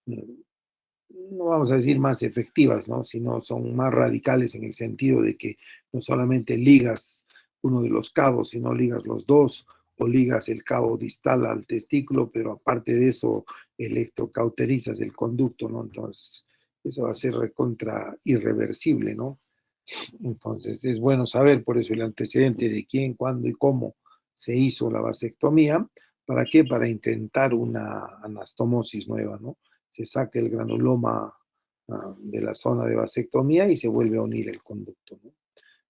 no vamos a decir más efectivas, ¿no? Sino son más radicales en el sentido de que no solamente ligas uno de los cabos, sino ligas los dos, o ligas el cabo distal al testículo, pero aparte de eso, electrocauterizas el conducto, ¿no? Entonces, eso va a ser recontra irreversible, ¿no? Entonces, es bueno saber por eso el antecedente de quién, cuándo y cómo se hizo la vasectomía. ¿Para qué? Para intentar una anastomosis nueva, ¿no? Se saca el granuloma de la zona de vasectomía y se vuelve a unir el conducto, ¿no?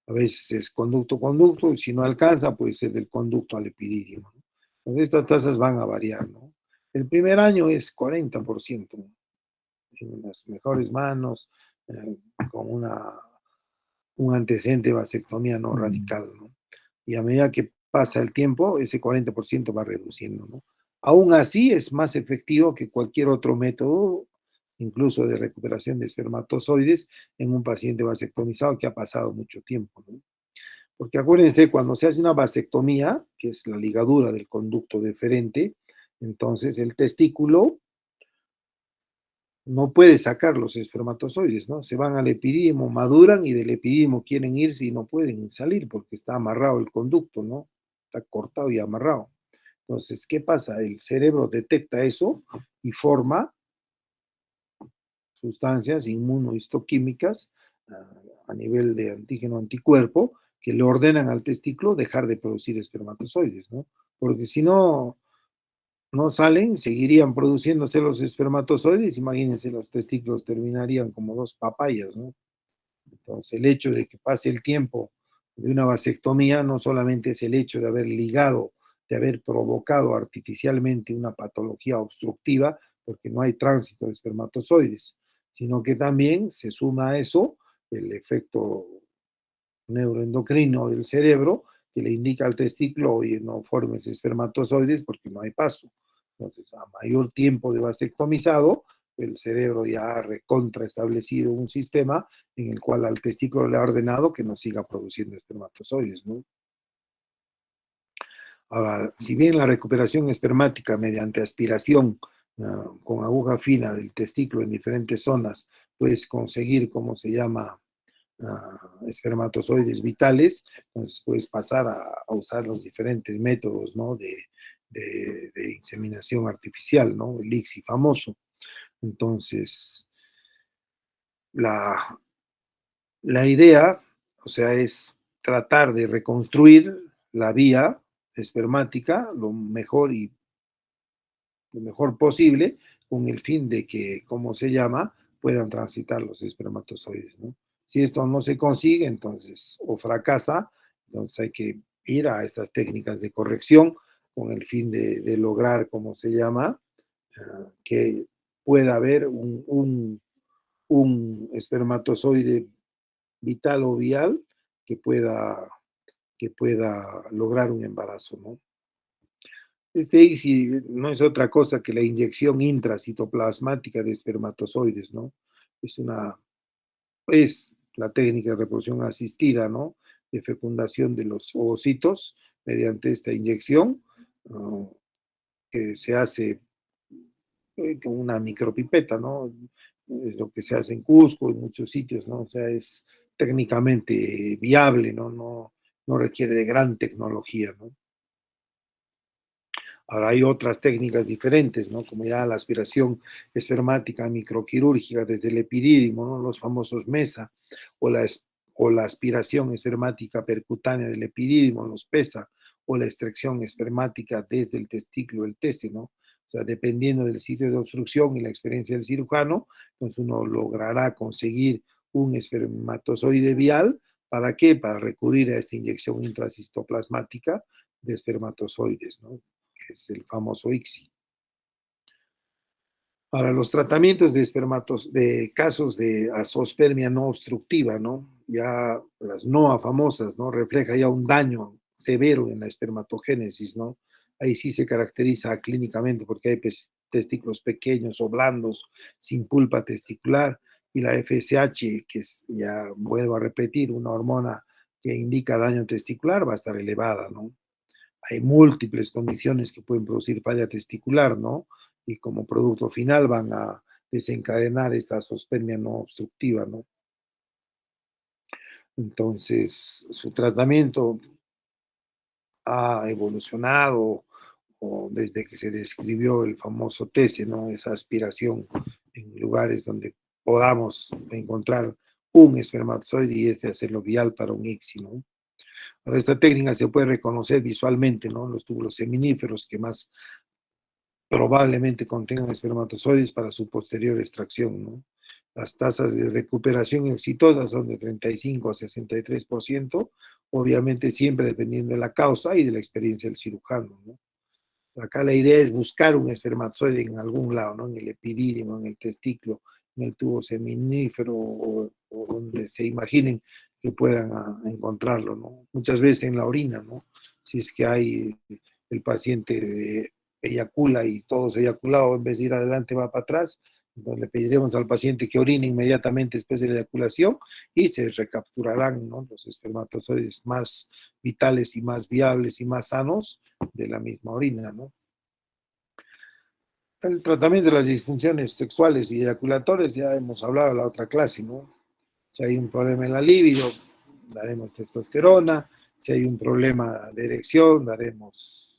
A veces es conducto-conducto, y si no alcanza, puede ser del conducto al epidídimo, ¿no? Entonces, estas tasas van a variar, ¿no? El primer año es 40%, ¿no? En las mejores manos, con un antecedente de vasectomía no radical, ¿no? Y a medida que pasa el tiempo, ese 40% va reduciendo, ¿no? Aún así, es más efectivo que cualquier otro método, incluso de recuperación de espermatozoides, en un paciente vasectomizado que ha pasado mucho tiempo, ¿no? Porque acuérdense, cuando se hace una vasectomía, que es la ligadura del conducto deferente, entonces el testículo no puede sacar los espermatozoides, ¿no? Se van al epidídimo, maduran y del epidídimo quieren irse y no pueden salir porque está amarrado el conducto, ¿no? Está cortado y amarrado. Entonces, ¿qué pasa? El cerebro detecta eso y forma sustancias inmunohistoquímicas a nivel de antígeno anticuerpo que le ordenan al testículo dejar de producir espermatozoides, ¿no? Porque si no salen, seguirían produciéndose los espermatozoides, imagínense, los testículos terminarían como dos papayas, ¿no? Entonces, el hecho de que pase el tiempo de una vasectomía no solamente es el hecho de haber ligado, de haber provocado artificialmente una patología obstructiva, porque no hay tránsito de espermatozoides, sino que también se suma a eso el efecto neuroendocrino del cerebro que le indica al testículo, oye, no formes espermatozoides porque no hay paso. Entonces, a mayor tiempo de vasectomizado, el cerebro ya ha recontraestablecido un sistema en el cual al testículo le ha ordenado que no siga produciendo espermatozoides, ¿no? Ahora, si bien la recuperación espermática mediante aspiración con aguja fina del testículo en diferentes zonas puedes conseguir, ¿cómo se llama? Espermatozoides vitales, entonces puedes pasar a usar los diferentes métodos, ¿no? De inseminación artificial, ¿no? El ICSI famoso. Entonces, la, la idea, o sea, es tratar de reconstruir la vía espermática lo mejor posible con el fin de que, ¿cómo se llama?, puedan transitar los espermatozoides, ¿no? Si esto no se consigue, entonces, o fracasa, entonces hay que ir a estas técnicas de corrección con el fin de lograr, ¿cómo se llama?, que pueda haber un espermatozoide vital o vial que pueda que pueda lograr un embarazo, ¿no? Este ICSI no es otra cosa que la inyección intracitoplasmática de espermatozoides, ¿no? Es una, es la técnica de reproducción asistida, ¿no? De fecundación de los ovocitos mediante esta inyección, ah, que se hace con una micropipeta, ¿no? Es lo que se hace en Cusco, en muchos sitios, ¿no? O sea, es técnicamente viable, ¿no? No requiere de gran tecnología, ¿no? Ahora hay otras técnicas diferentes, ¿no? Como ya la aspiración espermática microquirúrgica desde el epidídimo, ¿no? Los famosos MESA, o o la aspiración espermática percutánea del epidídimo, los PESA, o la extracción espermática desde el testículo, el TESE, ¿no? O sea, dependiendo del sitio de obstrucción y la experiencia del cirujano, entonces uno logrará conseguir un espermatozoide vial. ¿Para qué? Para recurrir a esta inyección intracistoplasmática de espermatozoides, ¿no? Que es el famoso ICSI. Para los tratamientos de de casos de azoospermia no obstructiva, ¿no? Ya las NOA famosas, ¿no? Refleja ya un daño severo en la espermatogénesis, ¿no? Ahí sí se caracteriza clínicamente porque hay testículos pequeños o blandos, sin pulpa testicular, y la FSH, que es, ya vuelvo a repetir, una hormona que indica daño testicular, va a estar elevada, ¿no? Hay múltiples condiciones que pueden producir falla testicular, ¿no? Y como producto final van a desencadenar esta azoospermia no obstructiva, ¿no? Entonces, su tratamiento ha evolucionado o desde que se describió el famoso TESE, ¿no? Esa aspiración en lugares donde podamos encontrar un espermatozoide y este hacerlo vial para un ICSI, ¿no? Ahora, esta técnica se puede reconocer visualmente, ¿no? Los túbulos seminíferos que más probablemente contengan espermatozoides para su posterior extracción, ¿no? Las tasas de recuperación exitosas son de 35 a 63%, obviamente siempre dependiendo de la causa y de la experiencia del cirujano, ¿no? Acá la idea es buscar un espermatozoide en algún lado, ¿no? En el epidídimo, en el testículo, en el tubo seminífero o donde se imaginen que puedan encontrarlo, ¿no? Muchas veces en la orina, ¿no? Si es que hay el paciente eyacula y todo se eyaculado, en vez de ir adelante va para atrás, entonces le pediremos al paciente que orine inmediatamente después de la eyaculación y se recapturarán, ¿no? Los espermatozoides más vitales y más viables y más sanos de la misma orina, ¿no? El tratamiento de las disfunciones sexuales y eyaculatorias, ya hemos hablado en la otra clase, ¿no? Si hay un problema en la libido, daremos testosterona. Si hay un problema de erección, daremos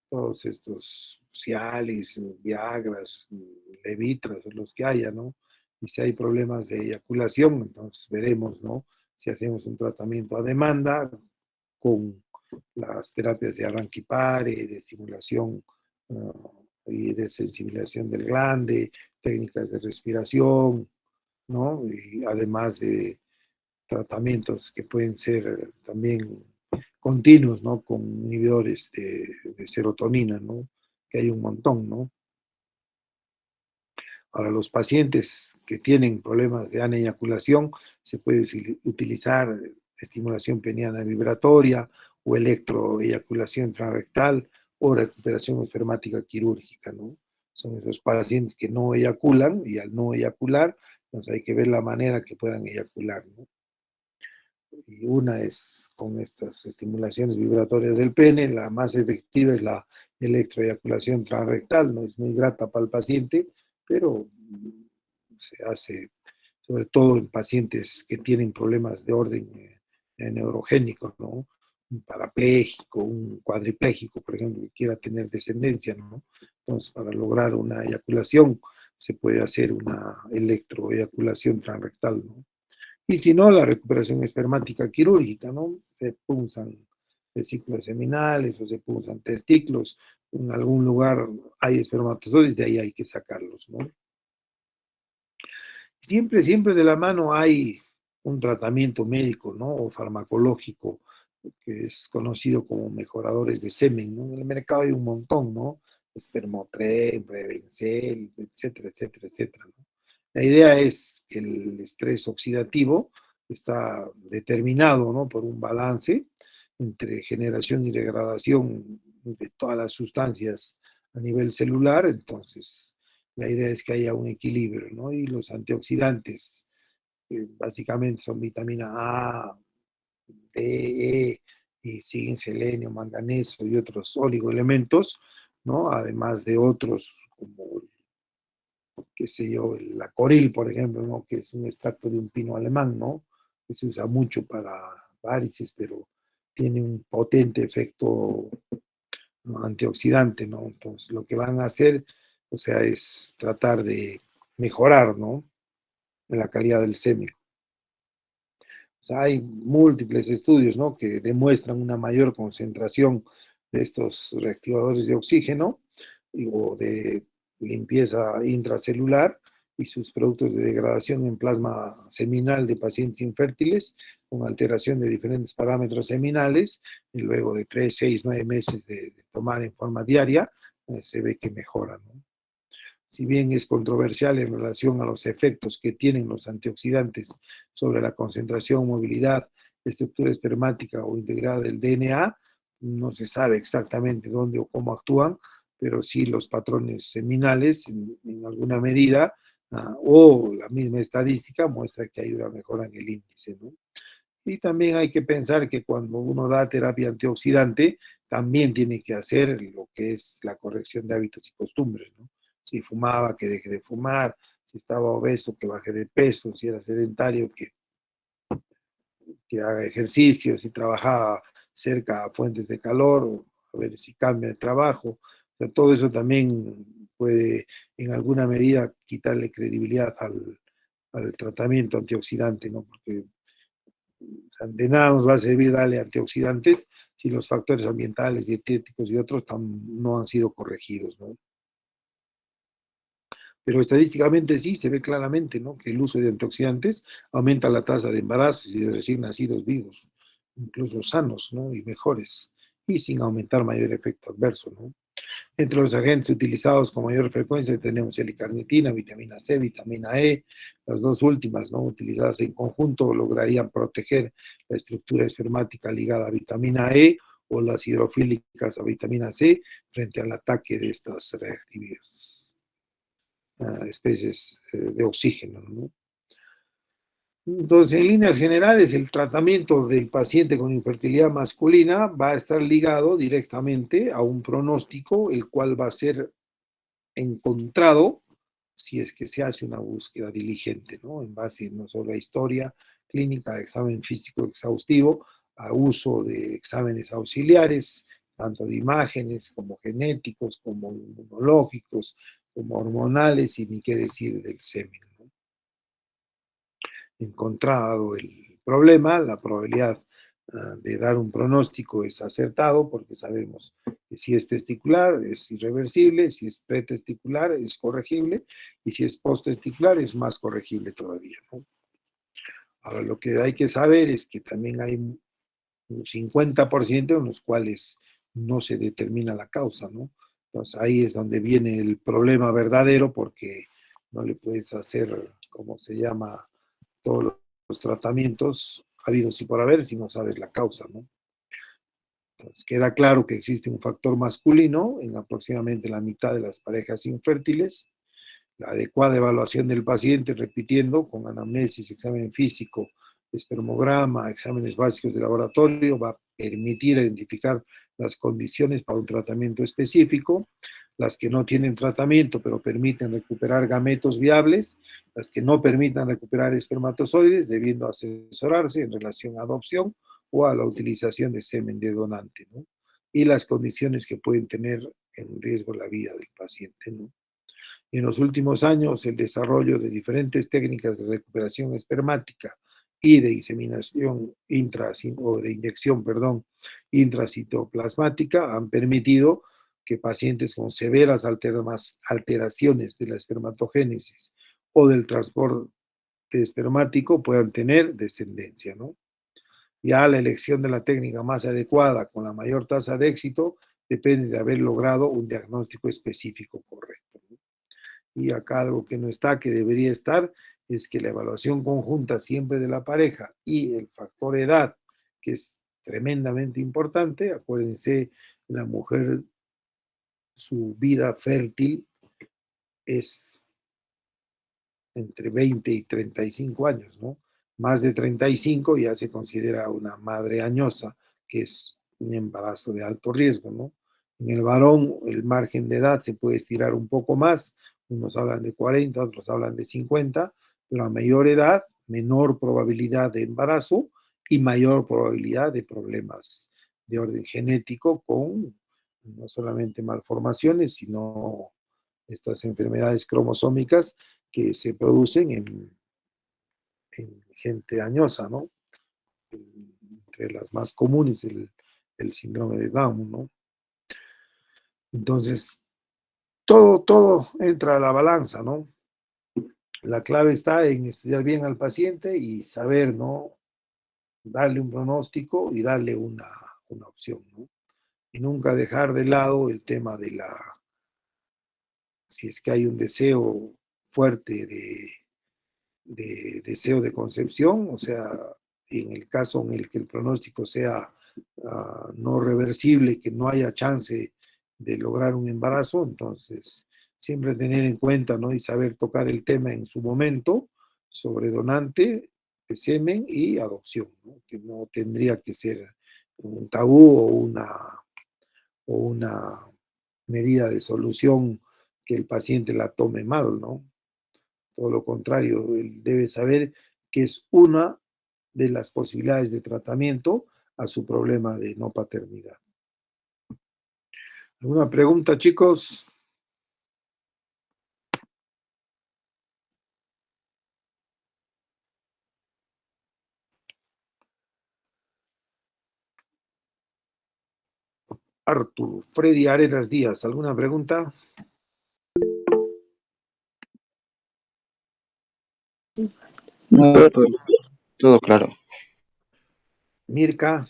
todos estos Cialis, Viagras, Levitras, los que haya, ¿no? Y si hay problemas de eyaculación, entonces veremos, ¿no? Si hacemos un tratamiento a demanda con las terapias de arranquipare, de estimulación y de sensibilización del glande, técnicas de respiración, ¿no? Y además de tratamientos que pueden ser también continuos, ¿no? Con inhibidores de serotonina, ¿no? Que hay un montón, ¿no? Para los pacientes que tienen problemas de aneyaculación, se puede utilizar estimulación peniana vibratoria o electroeyaculación transrectal o recuperación espermática quirúrgica, ¿no? Son esos pacientes que no eyaculan y al no eyacular, entonces hay que ver la manera que puedan eyacular, ¿no? Y una es con estas estimulaciones vibratorias del pene, la más efectiva es la electroeyaculación transrectal, no es muy grata para el paciente, pero se hace sobre todo en pacientes que tienen problemas de orden neurogénico, ¿no? Un parapléjico, un cuadripléjico, por ejemplo, que quiera tener descendencia, ¿no? Entonces, para lograr una eyaculación se puede hacer una electroeyaculación transrectal, ¿no? Y si no, la recuperación espermática quirúrgica, ¿no? Se punzan vesículos seminales o se punzan testículos, en algún lugar hay espermatozoides, de ahí hay que sacarlos, ¿no? Siempre, siempre de la mano hay un tratamiento médico, ¿no? O farmacológico, que es conocido como mejoradores de semen, ¿no? En el mercado hay un montón, ¿no? Espermotren, Prevencel, etcétera, etcétera, etcétera, ¿no? La idea es que el estrés oxidativo está determinado, ¿no? Por un balance entre generación y degradación de todas las sustancias a nivel celular. Entonces, la idea es que haya un equilibrio, ¿no? Y los antioxidantes básicamente son vitamina A, D, E, y siguen selenio, manganeso y otros oligoelementos, ¿no? Además de otros como, qué sé yo, la coril, por ejemplo, ¿no? Que es un extracto de un pino alemán, ¿no? Que se usa mucho para varices, pero tiene un potente efecto, ¿no?, antioxidante, ¿no? Entonces, lo que van a hacer, o sea, es tratar de mejorar, ¿no?, la calidad del semen. O sea, hay múltiples estudios, ¿no?, que demuestran una mayor concentración de estos reactivadores de oxígeno o de limpieza intracelular y sus productos de degradación en plasma seminal de pacientes infértiles con alteración de diferentes parámetros seminales y luego de 3, 6, 9 meses de tomar en forma diaria, se ve que mejora, ¿no? Si bien es controversial en relación a los efectos que tienen los antioxidantes sobre la concentración, movilidad, estructura espermática o integrada del DNA, no se sabe exactamente dónde o cómo actúan, pero sí los patrones seminales en alguna medida, o la misma estadística muestra que hay una mejora en el índice, ¿no? Y también hay que pensar que cuando uno da terapia antioxidante, también tiene que hacer lo que es la corrección de hábitos y costumbres, ¿no? Si fumaba, que deje de fumar; si estaba obeso, que baje de peso; si era sedentario, que haga ejercicio; si trabajaba cerca a fuentes de calor, a ver si cambia de trabajo. O sea, todo eso también puede en alguna medida quitarle credibilidad al tratamiento antioxidante, ¿no? Porque de nada nos va a servir darle antioxidantes si los factores ambientales, dietéticos y otros no han sido corregidos, ¿no? Pero estadísticamente sí se ve claramente, ¿no?, que el uso de antioxidantes aumenta la tasa de embarazos y de recién nacidos vivos, incluso sanos, ¿no?, y mejores, y sin aumentar mayor efecto adverso, ¿no? Entre los agentes utilizados con mayor frecuencia tenemos L-carnitina, vitamina C, vitamina E. Las dos últimas, ¿no?, utilizadas en conjunto, lograrían proteger la estructura espermática ligada a vitamina E o las hidrofílicas a vitamina C frente al ataque de estas reactividades, especies de oxígeno, ¿no? Entonces, en líneas generales, el tratamiento del paciente con infertilidad masculina va a estar ligado directamente a un pronóstico, el cual va a ser encontrado si es que se hace una búsqueda diligente, ¿no?, en base no solo a historia clínica, examen físico exhaustivo, a uso de exámenes auxiliares, tanto de imágenes como genéticos, como inmunológicos, como hormonales, y ni qué decir del semen, ¿no? Encontrado el problema, la probabilidad de dar un pronóstico es acertado, porque sabemos que si es testicular es irreversible, si es pretesticular es corregible, y si es posttesticular es más corregible todavía, ¿no? Ahora, lo que hay que saber es que también hay un 50% en los cuales no se determina la causa, ¿no? Entonces ahí es donde viene el problema verdadero, porque no le puedes hacer, ¿cómo se llama?, todos los tratamientos habidos y por haber si no sabes la causa, ¿no? Entonces queda claro que existe un factor masculino en aproximadamente la mitad de las parejas infértiles. La adecuada evaluación del paciente, repitiendo, con anamnesis, examen físico, espermograma, exámenes básicos de laboratorio, va a permitir identificar las condiciones para un tratamiento específico, las que no tienen tratamiento pero permiten recuperar gametos viables, las que no permitan recuperar espermatozoides, debiendo asesorarse en relación a adopción o a la utilización de semen de donante, ¿no? Y las condiciones que pueden tener en riesgo la vida del paciente, ¿no? En los últimos años, el desarrollo de diferentes técnicas de recuperación espermática y de inseminación o de inyección, perdón, intracitoplasmática han permitido que pacientes con severas alteraciones de la espermatogénesis o del transporte espermático puedan tener descendencia, ¿no? Ya la elección de la técnica más adecuada con la mayor tasa de éxito depende de haber logrado un diagnóstico específico correcto, ¿no? Y acá algo que no está, que debería estar, es que la evaluación conjunta siempre de la pareja y el factor edad, que es tremendamente importante. Acuérdense, la mujer, su vida fértil es entre 20 y 35 años, ¿no? Más de 35 ya se considera una madre añosa, que es un embarazo de alto riesgo, ¿no? En el varón, el margen de edad se puede estirar un poco más, unos hablan de 40, otros hablan de 50, pero a mayor edad, menor probabilidad de embarazo y mayor probabilidad de problemas de orden genético con no solamente malformaciones, sino estas enfermedades cromosómicas que se producen en gente añosa, ¿no? Entre las más comunes, el síndrome de Down, ¿no? Entonces, todo entra a la balanza, ¿no? La clave está en estudiar bien al paciente y saber, ¿no? Darle un pronóstico y darle una opción, ¿no? Y nunca dejar de lado el tema de si es que hay un deseo fuerte de deseo de concepción, o sea, en el caso en el que el pronóstico sea no reversible, que no haya chance de lograr un embarazo, entonces siempre tener en cuenta, ¿no? Y saber tocar el tema en su momento sobre donante de semen y adopción, ¿no? Que no tendría que ser un tabú o una medida de solución que el paciente la tome mal, ¿no? Todo lo contrario, él debe saber que es una de las posibilidades de tratamiento a su problema de no paternidad. ¿Alguna pregunta, chicos? Artur, Freddy Arenas Díaz, ¿alguna pregunta? No, todo claro. Mirka,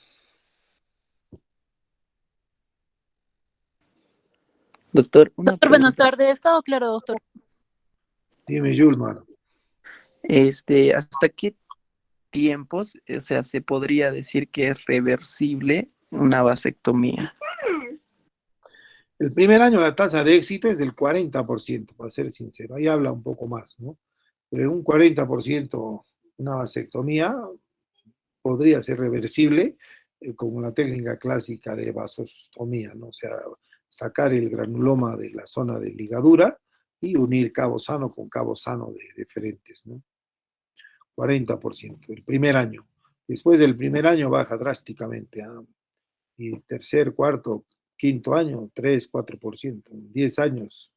Doctor, una Doctor, buenas pregunta. tardes. Todo claro, doctor. dime, Yulmar. ¿Hasta qué tiempos, o sea, se podría decir que es reversible una vasectomía? El primer año la tasa de éxito es del 40%, para ser sincero. Ahí habla un poco más, ¿no? Pero un 40% una vasectomía podría ser reversible como la técnica clásica de vasostomía, ¿no? O sea, sacar el granuloma de la zona de ligadura y unir cabo sano con cabo sano de deferentes, ¿no? 40% el primer año. Después del primer año baja drásticamente, ¿eh? Y tercer, cuarto, quinto año, 3, 4%. 10 años,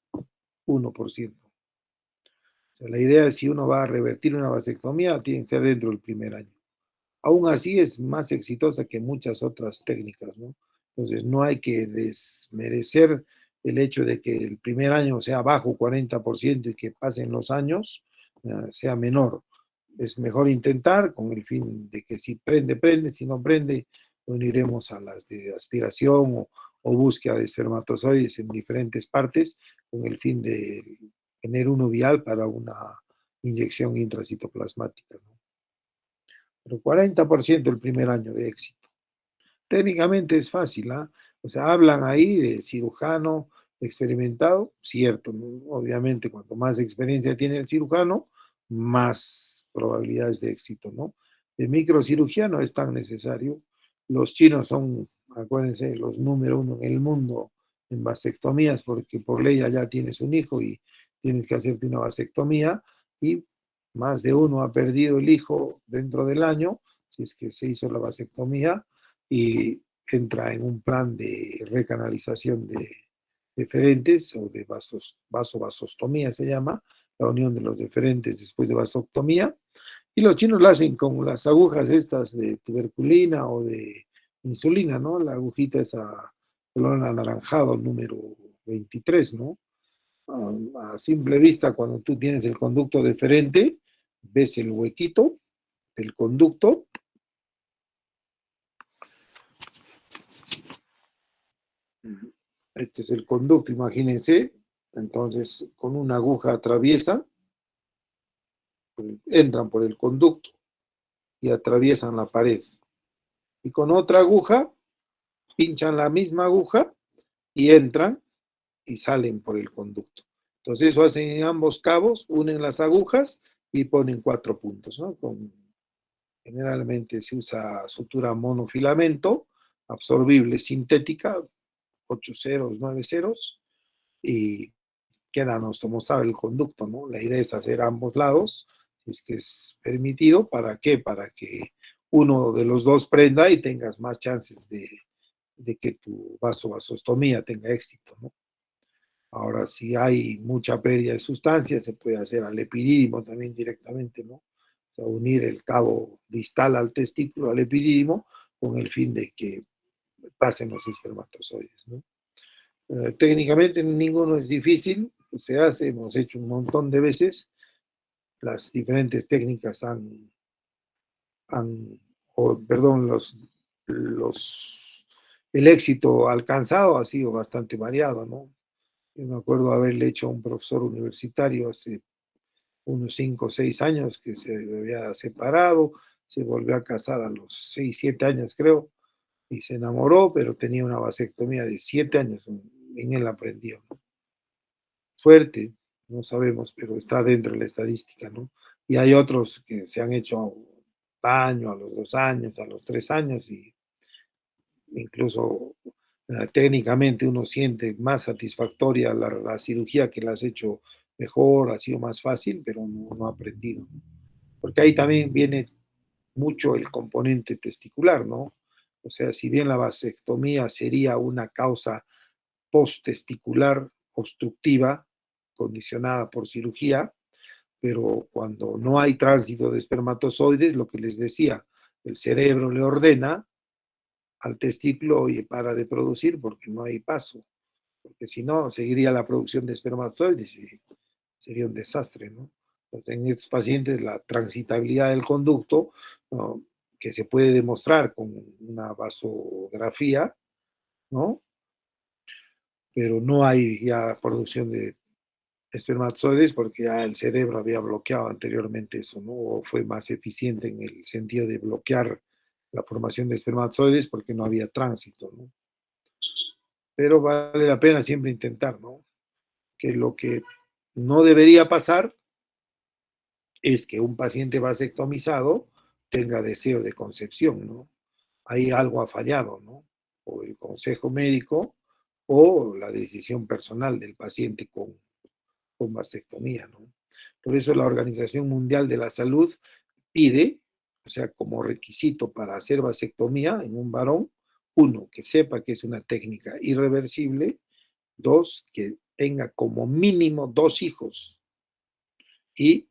1%. O sea, la idea es si uno va a revertir una vasectomía, tiene que ser dentro del primer año. Aún así es más exitosa que muchas otras técnicas, ¿no? Entonces no hay que desmerecer el hecho de que el primer año sea bajo 40% y que pasen los años sea menor. Es mejor intentar con el fin de que si prende, prende, si no prende, bueno, iremos a las de aspiración o búsqueda de espermatozoides en diferentes partes con el fin de tener uno vial para una inyección intracitoplasmática, ¿no? Pero 40% el primer año de éxito. Técnicamente es fácil, ¿ah? O sea, hablan ahí de cirujano experimentado, cierto, ¿no? Obviamente, cuanto más experiencia tiene el cirujano, más probabilidades de éxito, ¿no? De microcirugía no es tan necesario. Los chinos son, acuérdense, los número uno en el mundo en vasectomías, porque por ley allá tienes un hijo y tienes que hacerte una vasectomía y más de uno ha perdido el hijo dentro del año, si es que se hizo la vasectomía, y entra en un plan de recanalización de deferentes o de vasostomía se llama, la unión de los deferentes después de vasectomía, y los chinos lo hacen con las agujas estas de tuberculina o de insulina, ¿no? La agujita esa color anaranjado número 23, ¿no? A simple vista, cuando tú tienes el conducto deferente, ves el huequito del conducto. Este es el conducto, imagínense. Entonces, con una aguja atraviesan, entran por el conducto y atraviesan la pared. y con otra aguja pinchan la misma aguja y entran y salen por el conducto. Entonces eso hacen en ambos cabos, unen las agujas y ponen 4 puntos, ¿no? Generalmente se usa sutura monofilamento, absorbible sintética, 8 ceros, 9 ceros, y queda anastomosado el conducto, ¿no? La idea es hacer ambos lados, si es que es permitido. ¿Para qué? Para que uno de los dos prenda y tengas más chances de que tu vasostomía tenga éxito, ¿no? Ahora, si hay mucha pérdida de sustancia, se puede hacer al epidídimo también directamente, ¿no? O sea, unir el cabo distal al testículo, al epidídimo, con el fin de que pasen los espermatozoides, ¿no? Técnicamente ninguno es difícil, se hace, hemos hecho un montón de veces. Las diferentes técnicas el éxito alcanzado ha sido bastante variado, ¿no? Yo me acuerdo haberle hecho a un profesor universitario hace unos 5 o 6 años que se había separado, se volvió a casar a los 6, 7 años creo, y se enamoró, pero tenía una vasectomía de 7 años, en él aprendió, ¿no? Fuerte, no sabemos, pero está dentro de la estadística, ¿no? Y hay otros que se han hecho año, a los 2 años, a los 3 años, y incluso técnicamente uno siente más satisfactoria la cirugía que la has hecho mejor, ha sido más fácil, pero no ha aprendido, ¿no? Porque ahí también viene mucho el componente testicular, ¿no? O sea, si bien la vasectomía sería una causa posttesticular obstructiva condicionada por cirugía, pero cuando no hay tránsito de espermatozoides, lo que les decía, el cerebro le ordena al testículo, oye, para de producir porque no hay paso, porque si no, seguiría la producción de espermatozoides y sería un desastre, ¿no? Entonces, en estos pacientes la transitabilidad del conducto, ¿no?, que se puede demostrar con una vasografía, ¿no? Pero no hay ya producción de espermatozoides porque ya el cerebro había bloqueado anteriormente eso, ¿no? O fue más eficiente en el sentido de bloquear la formación de espermatozoides porque no había tránsito, ¿no? Pero vale la pena siempre intentar, ¿no? Que lo que no debería pasar es que un paciente vasectomizado tenga deseo de concepción, ¿no? Ahí algo ha fallado, ¿no? O el consejo médico o la decisión personal del paciente con vasectomía, ¿no? Por eso la Organización Mundial de la Salud pide, o sea, como requisito para hacer vasectomía en un varón, uno, que sepa que es una técnica irreversible; dos, que tenga como mínimo 2 hijos y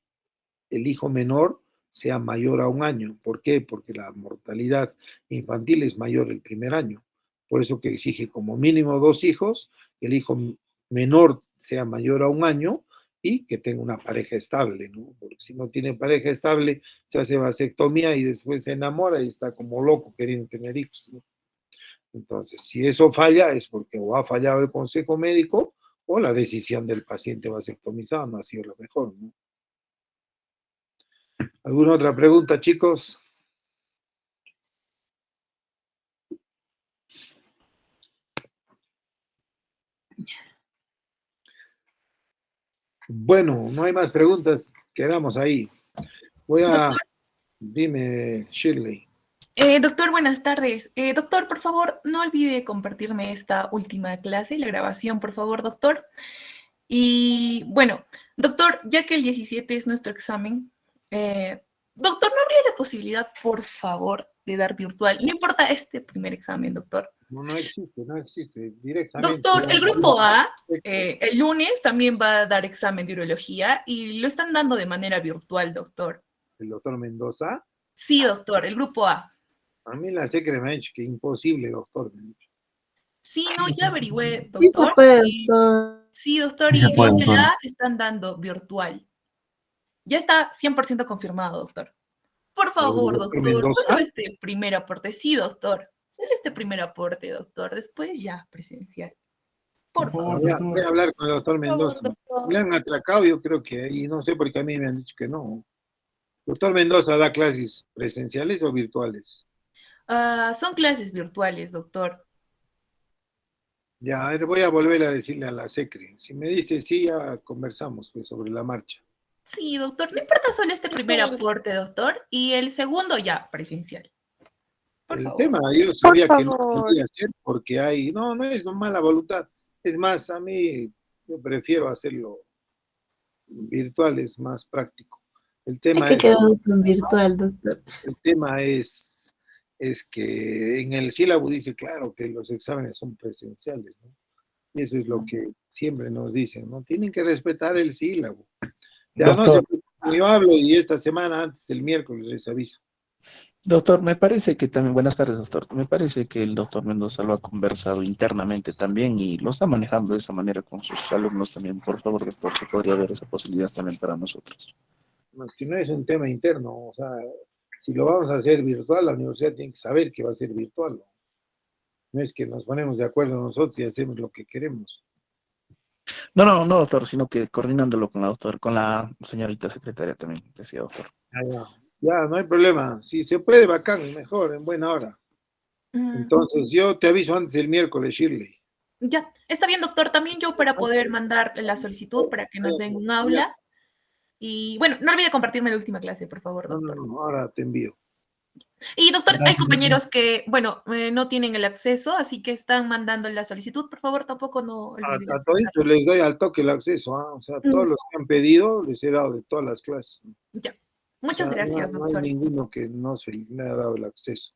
el hijo menor sea mayor a 1 año. ¿Por qué? Porque la mortalidad infantil es mayor el primer año. Por eso que exige como mínimo 2 hijos, que el hijo menor sea mayor a 1 año y que tenga una pareja estable, ¿no? Porque si no tiene pareja estable, se hace vasectomía y después se enamora y está como loco queriendo tener hijos, ¿no? Entonces, si eso falla, es porque o ha fallado el consejo médico o la decisión del paciente vasectomizado no ha sido la mejor, ¿no? ¿Alguna otra pregunta, chicos? Bueno, no hay más preguntas, quedamos ahí. Doctor, Dime, Shirley. doctor, buenas tardes. Doctor, por favor, no olvide compartirme esta última clase, la grabación, por favor, doctor. Y bueno, doctor, ya que el 17 es nuestro examen, doctor, ¿no habría la posibilidad, por favor, de dar virtual? No importa este primer examen, doctor. No existe, directamente. Doctor, el grupo A, el lunes también va a dar examen de urología y lo están dando de manera virtual, doctor. ¿El doctor Mendoza? Sí, doctor, el grupo A. A mí la secre me ha dicho que imposible, doctor. Sí, no, ya averigüé, Sí se doctor. puede, Y- doctor. sí, doctor, Sí se y puede, los de doctor. la A están dando virtual. Ya está 100% confirmado, doctor. Por ¿Pero el favor, doctor doctor, solo Mendoza? este primer aporte. Sí, doctor. Solo este primer aporte, doctor. Después ya presencial. Por favor. Voy a hablar con el doctor Mendoza. doctor. Le han atracado, yo creo que, y no sé por qué a mí me han dicho que no. ¿Doctor Mendoza da clases presenciales o virtuales? Son clases virtuales, doctor. Ya, a ver, voy a volver a decirle a la secre. Si me dice sí, ya conversamos pues, sobre la marcha. Sí, doctor, no importa solo este primer aporte, doctor, y el segundo ya presencial. Por El favor. tema, yo Por sabía que no favor. podía hacer porque hay, no es mala voluntad. Es más, a mí yo prefiero hacerlo virtual, es más práctico. El Hay tema que es, quedarnos con virtual, doctor. el tema es que en el sílabo dice claro que los exámenes son presenciales, ¿no? Y eso es lo que siempre nos dicen, ¿no? Tienen que respetar el sílabo. Ya no sé, Doctor, yo hablo y esta semana antes del miércoles les aviso. doctor, me parece que también, buenas tardes, doctor. Me parece que el doctor Mendoza lo ha conversado internamente también y lo está manejando de esa manera con sus alumnos también. Por favor, doctor, que podría haber esa posibilidad también para nosotros. Más que no es un tema interno, o sea, si lo vamos a hacer virtual, la universidad tiene que saber que va a ser virtual, ¿no? No es que nos ponemos de acuerdo nosotros y hacemos lo que queremos. No, doctor, sino que coordinándolo con la doctora, con la señorita secretaria también, decía doctor. Ya, no hay problema. Si se puede, bacán, mejor, en buena hora. Entonces, yo te aviso antes del miércoles, Shirley. Ya, está bien, doctor. También yo para poder mandar la solicitud para que nos den un aula. Y bueno, no olvide compartirme la última clase, por favor, doctor. No, ahora te envío. Y doctor, hay compañeros que, bueno, no tienen el acceso, así que están mandando la solicitud. Por favor, tampoco no olviden. A toditos les doy al toque el acceso, ¿ah? O sea, todos los que han pedido les he dado de todas las clases. Ya. O Muchas sea, gracias, no hay doctor. ninguno que no se le ha dado el acceso.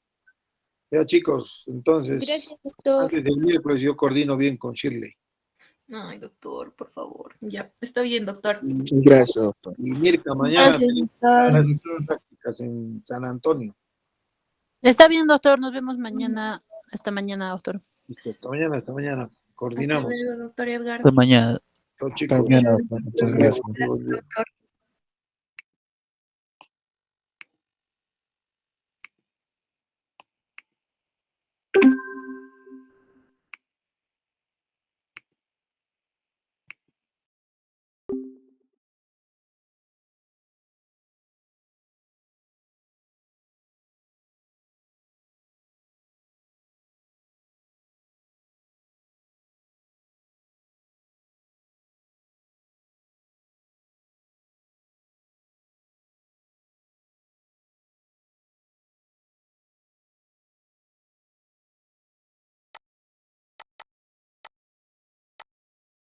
Ya, chicos, entonces, Gracias, doctor. antes del miércoles yo coordino bien con Shirley. Ay, doctor, por favor. Ya, está bien, doctor. Gracias, doctor. Y Mirka, mañana Gracias, tenemos doctor. las prácticas en San Antonio. Está bien, doctor. Nos vemos mañana. Hasta mañana, doctor. Listo, hasta mañana, Hasta coordinamos. luego, doctor Edgar. Hasta mañana. Chao, Hasta chicos. mañana, doctor. Muchas gracias. Doctor.